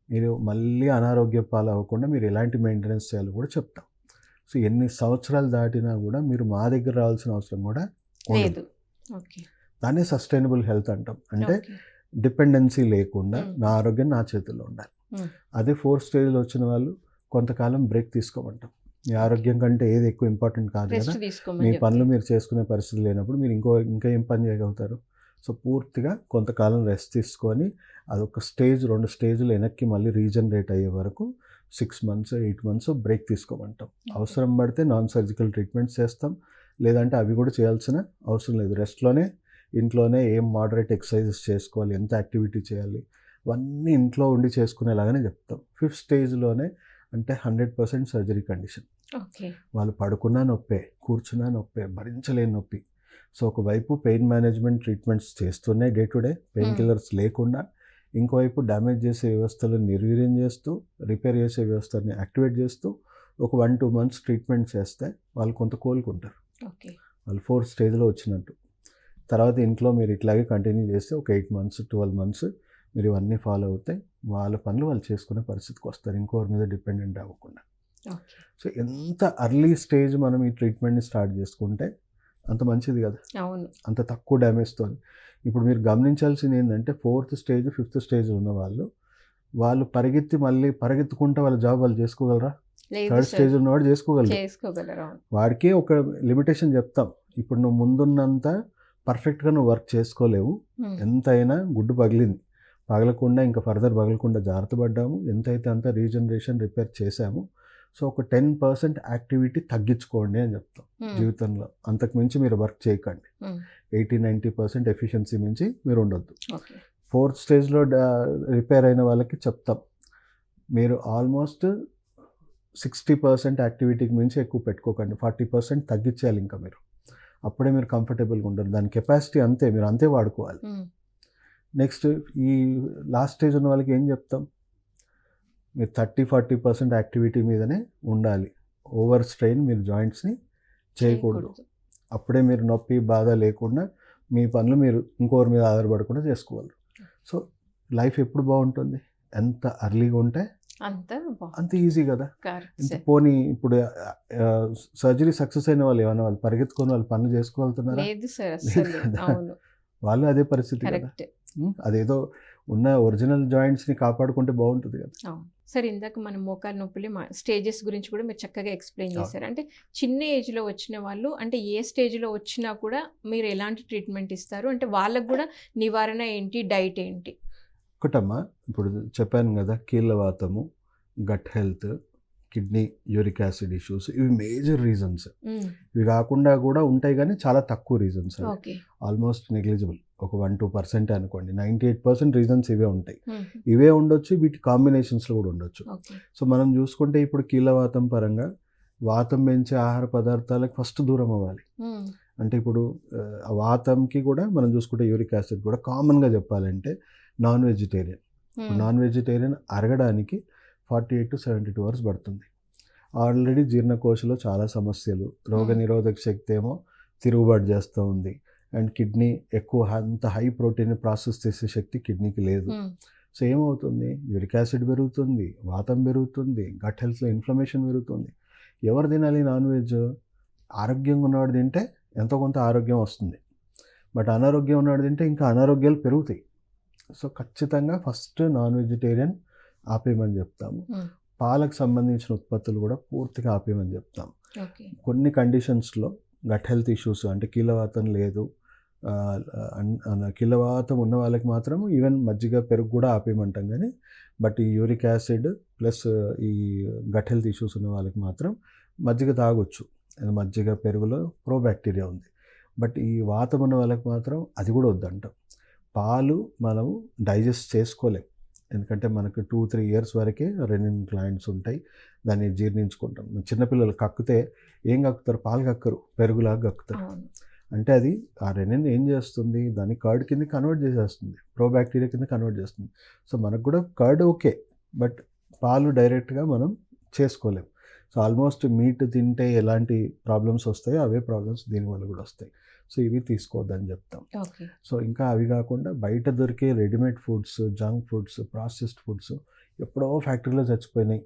మీరు మళ్ళీ అనారోగ్య పాలు అవ్వకుండా మీరు ఎలాంటి మెయింటెనెన్స్ చేయాలో కూడా చెప్తాం. సో ఎన్ని సంవత్సరాలు దాటినా కూడా మీరు మా దగ్గర రావాల్సిన అవసరం కూడా లేదు. ఓకే. దాన్నే సస్టైనబుల్ హెల్త్ అంటాం. అంటే ఓకే. డిపెండెన్సీ లేకుండా నా ఆరోగ్యం నా చేతుల్లో ఉండాలి. అదే 4th స్టేజ్లో వచ్చిన వాళ్ళు కొంతకాలం బ్రేక్ తీసుకోమంటాం. మీ ఆరోగ్యం కంటే ఏది ఎక్కువ ఇంపార్టెంట్ కాదు కదా. రెస్ట్ మీ తీసుకోమని పనులు మీరు చేసుకునే పరిస్థితి లేనప్పుడు మీరు ఇంకా ఏం పని చేయగలుగుతారు? సో పూర్తిగా కొంతకాలం రెస్ట్ తీసుకొని అదొక స్టేజ్, 2 స్టేజ్లు వెనక్కి మళ్ళీ రీజనరేట్ అయ్యే వరకు 6 months, 8 months బ్రేక్ తీసుకోమంటాం. అవసరం పడితే నాన్ సర్జికల్ ట్రీట్మెంట్స్ చేస్తాం, లేదంటే అవి కూడా చేయాల్సిన అవసరం లేదు. రెస్ట్లోనే ఇంట్లోనే ఏం మోడరేట్ ఎక్సర్సైజెస్ చేసుకోవాలి, ఎంత యాక్టివిటీ చేయాలి, అవన్నీ ఇంట్లో ఉండి చేసుకునేలాగానే చెప్తాం. 5th స్టేజ్లోనే అంటే 100% సర్జరీ కండిషన్. ఓకే. వాళ్ళు పడుకున్నా నొప్పే, కూర్చున్నా నొప్పే, భరించలేని నొప్పి. సో ఒకవైపు పెయిన్ మేనేజ్మెంట్ ట్రీట్మెంట్స్ చేస్తూనే day to day pain killers లేకుండా, ఇంకోవైపు డ్యామేజ్ చేసే వ్యవస్థలను నిర్వీర్యం చేస్తూ, రిపేర్ చేసే వ్యవస్థని యాక్టివేట్ చేస్తూ ఒక 1-2 months ట్రీట్మెంట్ చేస్తే వాళ్ళు కొంత కోలుకుంటారు. ఓకే. వాళ్ళు 4th స్టేజ్లో వచ్చినట్టు. తర్వాత ఇంట్లో మీరు ఇట్లాగే కంటిన్యూ చేస్తే ఒక 8 months, 12 months మీరు ఇవన్నీ ఫాలో అవుతే వాళ్ళ పనులు వాళ్ళు చేసుకునే పరిస్థితికి వస్తారు, ఇంకోరి మీద డిపెండెంట్ అవ్వకుండా. ఓకే. సో ఎంత అర్లీ స్టేజ్ మనం ఈ ట్రీట్మెంట్ని స్టార్ట్ చేసుకుంటే అంత మంచిది కదా, అవును. అంత తక్కువ డ్యామేజ్తో. ఇప్పుడు మీరు గమనించాల్సింది ఏంటంటే 4th స్టేజ్, 5th స్టేజ్ ఉన్న వాళ్ళు పరిగెత్తుకుంటే వాళ్ళ జాబ్ వాళ్ళు చేసుకోగలరా? లేదు 3rd సార్, స్టేజ్ ఉన్నవాడు చేసుకోగలరు. చేసుకోగలరు. అవును. వాడికే ఒక లిమిటేషన్ చెప్తాం. ఇప్పుడు నువ్వు ముందున్నంత పర్ఫెక్ట్గా నువ్వు వర్క్ చేసుకోలేవు, ఎంతైనా గుడ్డు పగలకుండా ఇంకా ఫర్దర్ పగలకుండా జాగ్రత్త పడ్డాము, ఎంతైతే అంత రీజనరేషన్, రిపేర్ చేశాము. సో ఒక 10% యాక్టివిటీ తగ్గించుకోండి అని చెప్తాం జీవితంలో. అంతకు మించి మీరు వర్క్ చేయకండి. 80-90% ఎఫిషియన్సీ మించి మీరు ఉండొద్దు. ఓకే. 4th స్టేజ్లో రిపేర్ అయిన వాళ్ళకి చెప్తాం, మీరు ఆల్మోస్ట్ 60% యాక్టివిటీకి మించి ఎక్కువ పెట్టుకోకండి, 40% తగ్గించాలి ఇంకా మీరు. అప్పుడే మీరు కంఫర్టబుల్గా ఉండరు. దాని కెపాసిటీ అంతే, మీరు అంతే వాడుకోవాలి. నెక్స్ట్ ఈ లాస్ట్ స్టేజ్ ఉన్న వాళ్ళకి ఏం చెప్తాం, మీరు 30-40% యాక్టివిటీ మీదనే ఉండాలి. ఓవర్ స్ట్రెయిన్ మీరు జాయింట్స్ని చేయకూడదు. అప్పుడే మీరు నొప్పి, బాధ లేకుండా మీ పనులు మీరు ఇంకోరి మీద ఆధారపడకుండా చేసుకోవాలి. సో లైఫ్ ఎప్పుడు బాగుంటుంది? ఎంత అర్లీగా ఉంటే అంత ఈజీ కదా. పోనీ ఇప్పుడు సర్జరీ సక్సెస్ అయిన వాళ్ళు ఏమన్నా వాళ్ళు పరిగెత్తుకొని వాళ్ళు పనులు చేసుకోగలుగుతున్నారా? వాళ్ళు అదే పరిస్థితి కదా. అదేదో ఉన్న ఒరిజినల్ జాయింట్స్ని కాపాడుకుంటే బాగుంటుంది కదా. సార్, ఇందాక మనం మోకాలు నొప్పులు స్టేజెస్ గురించి కూడా మీరు చక్కగా ఎక్స్ప్లెయిన్ చేశారు. అంటే చిన్న ఏజ్లో వచ్చిన వాళ్ళు, అంటే ఏ స్టేజ్లో వచ్చినా కూడా మీరు ఎలాంటి ట్రీట్మెంట్ ఇస్తారు, అంటే వాళ్ళకు కూడా నివారణ ఏంటి, డైట్ ఏంటి? ఒకటమ్మా, ఇప్పుడు చెప్పాను కదా, కీళ్ళవాతము, gut health, kidney, uric acid issues, ఇవి మేజర్ రీజన్స్. ఇవి కాకుండా కూడా ఉంటాయి కానీ చాలా తక్కువ రీజన్స్, ఆల్మోస్ట్ నెగ్లిజిబుల్, ఒక 1-2% అనుకోండి. 98% రీజన్స్ ఇవే ఉంటాయి. ఇవే ఉండొచ్చు, వీటి కాంబినేషన్స్లో కూడా ఉండొచ్చు. సో మనం చూసుకుంటే ఇప్పుడు కీళ్ళవాతం పరంగా వాతం పెంచే ఆహార పదార్థాలకు ఫస్ట్ దూరం అవ్వాలి. అంటే ఇప్పుడు వాతంకి కూడా మనం చూసుకుంటే యూరిక్ యాసిడ్ కూడా కామన్గా చెప్పాలంటే నాన్ వెజిటేరియన్. నాన్ వెజిటేరియన్ అరగడానికి 48 to 72 hours పడుతుంది. ఆల్రెడీ జీర్ణకోశలో చాలా సమస్యలు, రోగనిరోధక శక్తి ఏమో తిరుగుబాటు చేస్తూ ఉంది, అండ్ కిడ్నీ ఎక్కువ అంత హై ప్రోటీన్ ప్రాసెస్ చేసే శక్తి కిడ్నీకి లేదు. సో ఏమవుతుంది, యూరిక్ యాసిడ్ పెరుగుతుంది, వాతం పెరుగుతుంది, గట్ హెల్త్లో ఇన్ఫ్లమేషన్ పెరుగుతుంది. ఎవరు తినాలి నాన్ వెజ్? ఆరోగ్యంగా ఉన్నవాడు తింటే ఎంతో కొంత ఆరోగ్యం వస్తుంది, బట్ అనారోగ్యం ఉన్నవాడు తింటే ఇంకా అనారోగ్యాలు పెరుగుతాయి. సో ఖచ్చితంగా ఫస్ట్ నాన్ వెజిటేరియన్ ఆపేయమని చెప్తాము. పాలకు సంబంధించిన ఉత్పత్తులు కూడా పూర్తిగా ఆపేయమని చెప్తాము. కొన్ని కండిషన్స్లో గట్ హెల్త్ ఇష్యూస్ అంటే కీళ్ళవాతం లేదు, కీళ్ళవాతం ఉన్న వాళ్ళకి మాత్రం ఈవెన్ మజ్జిగ పెరుగు కూడా ఆపేయమంటాం. కానీ బట్ ఈ యూరిక్ యాసిడ్ ప్లస్ ఈ గట్ హెల్త్ ఇష్యూస్ ఉన్న వాళ్ళకి మాత్రం మజ్జిగ తాగొచ్చు. మజ్జిగ పెరుగులో ప్రోబ్యాక్టీరియా ఉంది. బట్ ఈ వాతం ఉన్న వాళ్ళకి మాత్రం అది కూడా వద్దంటాం. పాలు మనము డైజెస్ట్ చేసుకోలేం, ఎందుకంటే మనకు 2-3 ఇయర్స్ వరకే రెనిన్ గ్లాండ్స్ ఉంటాయి, దాన్ని జీర్ణించుకుంటాం. చిన్నపిల్లలు కక్కితే ఏం కక్కుతారు? పాలు కక్కరు, పెరుగులాగా కక్కుతారు. అంటే అది ఆ రెనిన్ ఏం చేస్తుంది, దాన్ని కర్డ్ కింద కన్వర్ట్ చేసేస్తుంది, ప్రోబ్యాక్టీరియా కింద కన్వర్ట్ చేస్తుంది. సో మనకు కూడా కర్డ్ ఓకే, బట్ పాలు డైరెక్ట్గా మనం చేసుకోలేం. సో ఆల్మోస్ట్ మీట్ తింటే ఎలాంటి ప్రాబ్లమ్స్ వస్తాయో అవే ప్రాబ్లమ్స్ దీనివల్ల కూడా వస్తాయి. సో ఇవి తీసుకోవద్దని చెప్తాం. సో ఇంకా అవి కాకుండా బయట దొరికే readymade foods, junk foods, processed foods ఎప్పుడో ఫ్యాక్టరీలో చచ్చిపోయినాయి,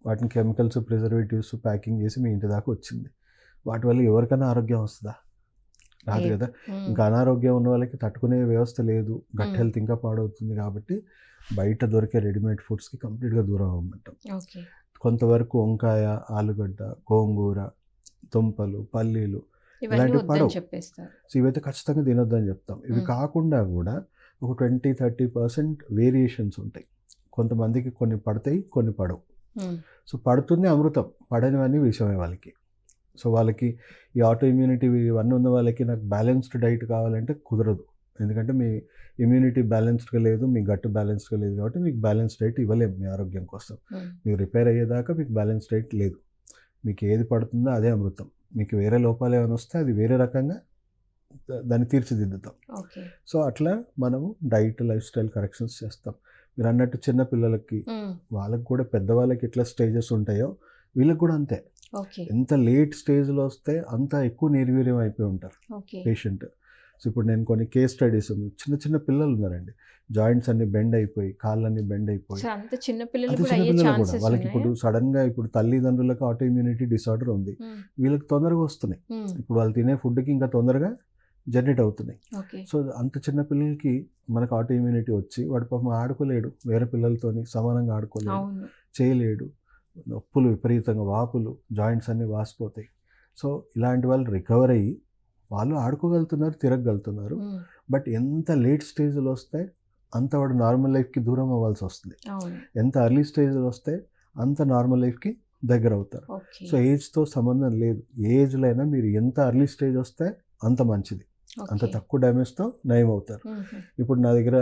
వాటిని కెమికల్స్, ప్రిజర్వేటివ్స్ ప్యాకింగ్ చేసి మీ ఇంటి దాకా వచ్చింది. వాటి వల్ల ఎవరికైనా ఆరోగ్యం వస్తుందా? రాదు కదా. ఇంకా అనారోగ్యం ఉన్న వాళ్ళకి తట్టుకునే వ్యవస్థ లేదు, గట్ హెల్త్ ఇంకా పాడవుతుంది. కాబట్టి బయట దొరికే రెడీమేడ్ ఫుడ్స్కి కంప్లీట్గా దూరం అవ్వమంటాం. కొంతవరకు వంకాయ, ఆలుగడ్డ, గోంగూర, దుంపలు, పల్లీలు ఇలాంటివి పడవు. సో ఇవైతే ఖచ్చితంగా తినొద్దని చెప్తాం. ఇవి కాకుండా కూడా ఒక 20-30% వేరియేషన్స్ ఉంటాయి. కొంతమందికి కొన్ని పడతాయి, కొన్ని పడవు. సో పడుతుంది అమృతం, పడనివన్నీ విషయమే వాళ్ళకి. సో వాళ్ళకి ఈ ఆటో ఇమ్యూనిటీ ఇవన్నీ ఉన్న వాళ్ళకి నాకు బ్యాలెన్స్డ్ డైట్ కావాలంటే కుదరదు, ఎందుకంటే మీ ఇమ్యూనిటీ బ్యాలెన్స్డ్గా లేదు, మీ గట్ బ్యాలెన్స్డ్గా లేదు. కాబట్టి మీకు బ్యాలెన్స్ డైట్ ఇవ్వలేము మీ ఆరోగ్యం కోసం. మీకు రిపేర్ అయ్యేదాకా మీకు బ్యాలెన్స్ డైట్ లేదు. మీకు ఏది పడుతుందో అదే అమృతం. మీకు వేరే లోపాలు ఏమైనా వస్తే అది వేరే రకంగా దాన్ని తీర్చిదిద్దుతాం. సో అట్లా మనము డైట్, లైఫ్ స్టైల్ కరెక్షన్స్ చేస్తాం. మీరు అన్నట్టు చిన్న పిల్లలకి, వాళ్ళకి కూడా పెద్దవాళ్ళకి ఎట్లా స్టేజెస్ ఉంటాయో వీళ్ళకి కూడా అంతే. ఎంత లేట్ స్టేజ్లో వస్తే అంత ఎక్కువ నిర్వీర్యం అయిపోయి ఉంటారు పేషెంట్. సో ఇప్పుడు నేను కొన్ని కేస్ స్టడీస్, చిన్న చిన్న పిల్లలు ఉన్నారండి, జాయింట్స్ అన్ని బెండ్ అయిపోయి, కాళ్ళన్నీ బెండ్ అయిపోయి, చిన్న పిల్లలు కూడా వాళ్ళకి ఇప్పుడు సడన్గా ఇప్పుడు తల్లిదండ్రులకు ఆటో ఇమ్యూనిటీ డిసార్డర్ ఉంది, వీళ్ళకి తొందరగా వస్తున్నాయి. ఇప్పుడు వాళ్ళు తినే ఫుడ్కి ఇంకా తొందరగా జనరేట్ అవుతున్నాయి. సో అంత చిన్న పిల్లలకి మనకు ఆటో ఇమ్యూనిటీ వచ్చి వాడు పాపం ఆడుకోలేడు, వేరే పిల్లలతోని సమానంగా ఆడుకోలేడు, చేయలేడు, నొప్పులు విపరీతంగా, వాపులు, జాయింట్స్ అన్నీ వాసిపోతాయి. సో ఇలాంటి వాళ్ళు రికవర్ అయ్యి వాళ్ళు ఆడుకోగలుగుతున్నారు, తిరగలుగుతున్నారు. బట్ ఎంత లేట్ స్టేజ్లో వస్తే అంత వాడు నార్మల్ లైఫ్కి దూరం అవ్వాల్సి వస్తుంది. ఎంత ఎర్లీ స్టేజ్లో వస్తే అంత నార్మల్ లైఫ్కి దగ్గర అవుతారు. సో ఏజ్తో సంబంధం లేదు, ఏ ఏజ్లో అయినా మీరు ఎంత ఎర్లీ స్టేజ్ వస్తే అంత మంచిది, అంత తక్కువ డ్యామేజ్తో నయం అవుతారు. ఇప్పుడు నా దగ్గర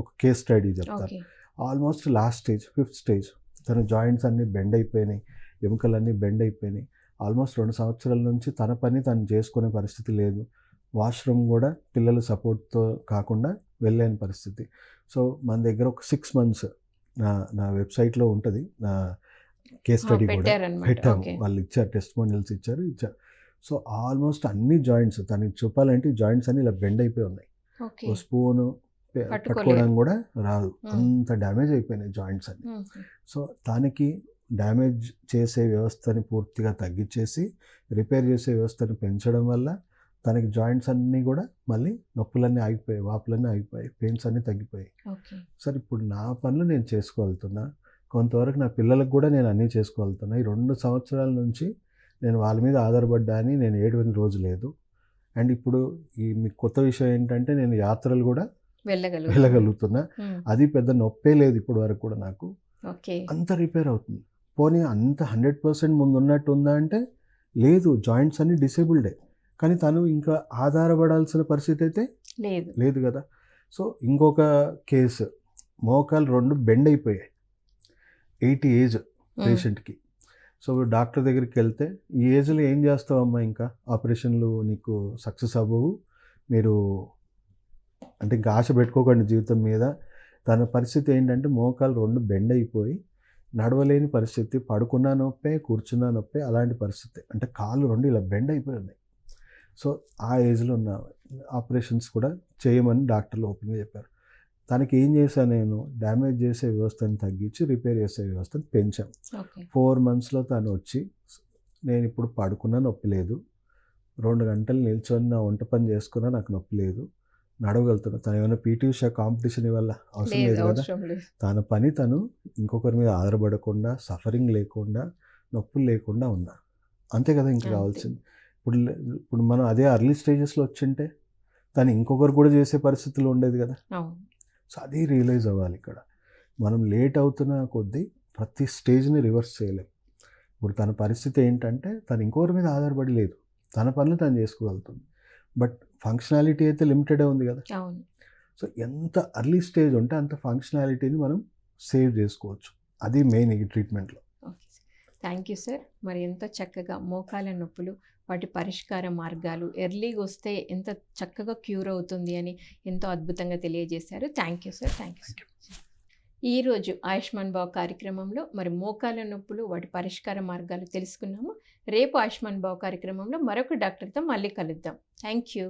ఒక కేస్ స్టడీ చెప్తారు. Almost last stage, 5th stage, తన జాయింట్స్ అన్నీ బెండ్ అయిపోయినాయి, ఎముకలన్నీ బెండ్ అయిపోయినాయి. ఆల్మోస్ట్ 2 సంవత్సరాల నుంచి తన పని తను చేసుకునే పరిస్థితి లేదు. వాష్రూమ్ కూడా పిల్లల సపోర్ట్తో కాకుండా వెళ్ళలేని పరిస్థితి. సో మన దగ్గర ఒక 6 months నా వెబ్సైట్లో ఉంటుంది, నా కేస్ స్టడీ కూడా పెట్టాము. వాళ్ళు ఇచ్చారు, టెస్టిమోనియల్స్ ఇచ్చారు. సో ఆల్మోస్ట్ అన్ని జాయింట్స్ తనకి చెప్పాలంటే జాయింట్స్ అన్ని ఇలా బెండ్ అయిపోయి ఉన్నాయి. ఓ స్పూను పట్టుకోవడం కూడా రాదు, అంత డ్యామేజ్ అయిపోయినాయి జాయింట్స్ అన్ని. సో దానికి డ్యామేజ్ చేసే వ్యవస్థని పూర్తిగా తగ్గించేసి రిపేర్ చేసే వ్యవస్థని పెంచడం వల్ల తనకి జాయింట్స్ అన్నీ కూడా మళ్ళీ నొప్పులన్నీ ఆగిపోయాయి, వాపులన్నీ ఆగిపోయాయి, పెయిన్స్ అన్నీ తగ్గిపోయాయి. సరే ఇప్పుడు నా పనులు నేను చేసుకోగలుగుతున్నా, కొంతవరకు నా పిల్లలకు కూడా నేను అన్నీ చేసుకోగలుగుతున్నా. ఈ 2 సంవత్సరాల నుంచి నేను వాళ్ళ మీద ఆధారపడ్డా అని నేను ఏడవని రోజు లేదు. అండ్ ఇప్పుడు ఈ మీకు కొత్త విషయం ఏంటంటే నేను యాత్రలు కూడా వెళ్ళగలుగుతున్నా. అది పెద్ద నొప్పే లేదు ఇప్పుడు వరకు కూడా నాకు. అంత రిపేర్ అవుతుంది. పోనీ అంత 100% ముందు ఉన్నట్టు ఉందా అంటే లేదు, జాయింట్స్ అన్ని డిసేబుల్డే. కానీ తను ఇంకా ఆధారపడాల్సిన పరిస్థితి అయితే లేదు కదా. సో ఇంకొక కేసు, మోకాలు 2 బెండ్ అయిపోయాయి, 80 ఏజ్ పేషెంట్కి. సో డాక్టర్ దగ్గరికి వెళ్తే ఈ ఏజ్లో ఏం చేస్తావమ్మా, ఇంకా ఆపరేషన్లు నీకు సక్సెస్ అవ్వవు, మీరు అంటే ఇంకా ఆశ పెట్టుకోకండి జీవితం మీద. తన పరిస్థితి ఏంటంటే మోకాలు 2 బెండ్ అయిపోయి నడవలేని పరిస్థితి, పడుకున్నా నొప్పే, కూర్చున్నా నొప్పే, అలాంటి పరిస్థితి. అంటే కాళ్ళు 2 ఇలా బెండ్ అయిపోయి ఉన్నాయి. సో ఆ ఏజ్లో ఉన్న ఆపరేషన్స్ కూడా చేయమని డాక్టర్లు ఓపెన్గా చెప్పారు. తనకి ఏం చేశాను నేను, డ్యామేజ్ చేసే వ్యవస్థను తగ్గించి రిపేర్ చేసే వ్యవస్థను పెంచాను. ఓకే. 4 మంత్స్లో తను వచ్చి, నేను ఇప్పుడు పడుకున్నా నొప్పి లేదు, 2 గంటలు నిల్చొని నా వంట పని చేసుకున్నా నాకు నొప్పి లేదు, నడవగలుగుతున్నా. తను ఏమైనా పీటీ ఉషా కాంపిటీషన్ ఇవ్వాల అవసరం లేదు, లేదు కదా. అవసరం లేదు. తన పని తను ఇంకొకరి మీద ఆధారపడకుండా, సఫరింగ్ లేకుండా, నొప్పులు లేకుండా ఉన్నా. అంతే కదా ఇంకా అంతే. కావాల్సింది. ఇప్పుడు మనం అదే అర్లీ స్టేజెస్లో వచ్చింటే తను ఇంకొకరు కూడా చేసే పరిస్థితులు ఉండేది కదా. అవును. సో అది రియలైజ్ అవ్వాలి ఇక్కడ. మనం లేట్ అవుతున్న కొద్దీ ప్రతి స్టేజ్ని రివర్స్ చేయలేం. ఇప్పుడు తన పరిస్థితి ఏంటంటే తను ఇంకొకరి మీద ఆధారపడి లేదు, తన పనులు తను చేసుకోగలుగుతుంది. బట్ ఫంక్షనాలిటీ అయితే లిమిటెడే ఉంది కదా. అవును. సో ఎంత అర్లీ స్టేజ్ ఉంటే అంత ఫంక్షనాలిటీని మనం సేవ్ చేసుకోవచ్చు. అది మెయిన్ ఈ ట్రీట్మెంట్లో. Okay sir. Thank you sir. మరి ఎంతో చక్కగా మోకాల నొప్పులు, వాటి పరిష్కార మార్గాలు, ఎర్లీగా వస్తే ఎంత చక్కగా క్యూర్ అవుతుంది అని ఎంతో అద్భుతంగా తెలియజేశారు. Thank you sir. Thank you sir. ఈరోజు ఆయుష్మాన్ భవ కార్యక్రమంలో మరి మోకాల నొప్పులు, వాటి పరిష్కార మార్గాలు తెలుసుకున్నాము. రేపు ఆయుష్మాన్ భవ కార్యక్రమంలో మరొక డాక్టర్తో మళ్ళీ కలుద్దాం. Thank you.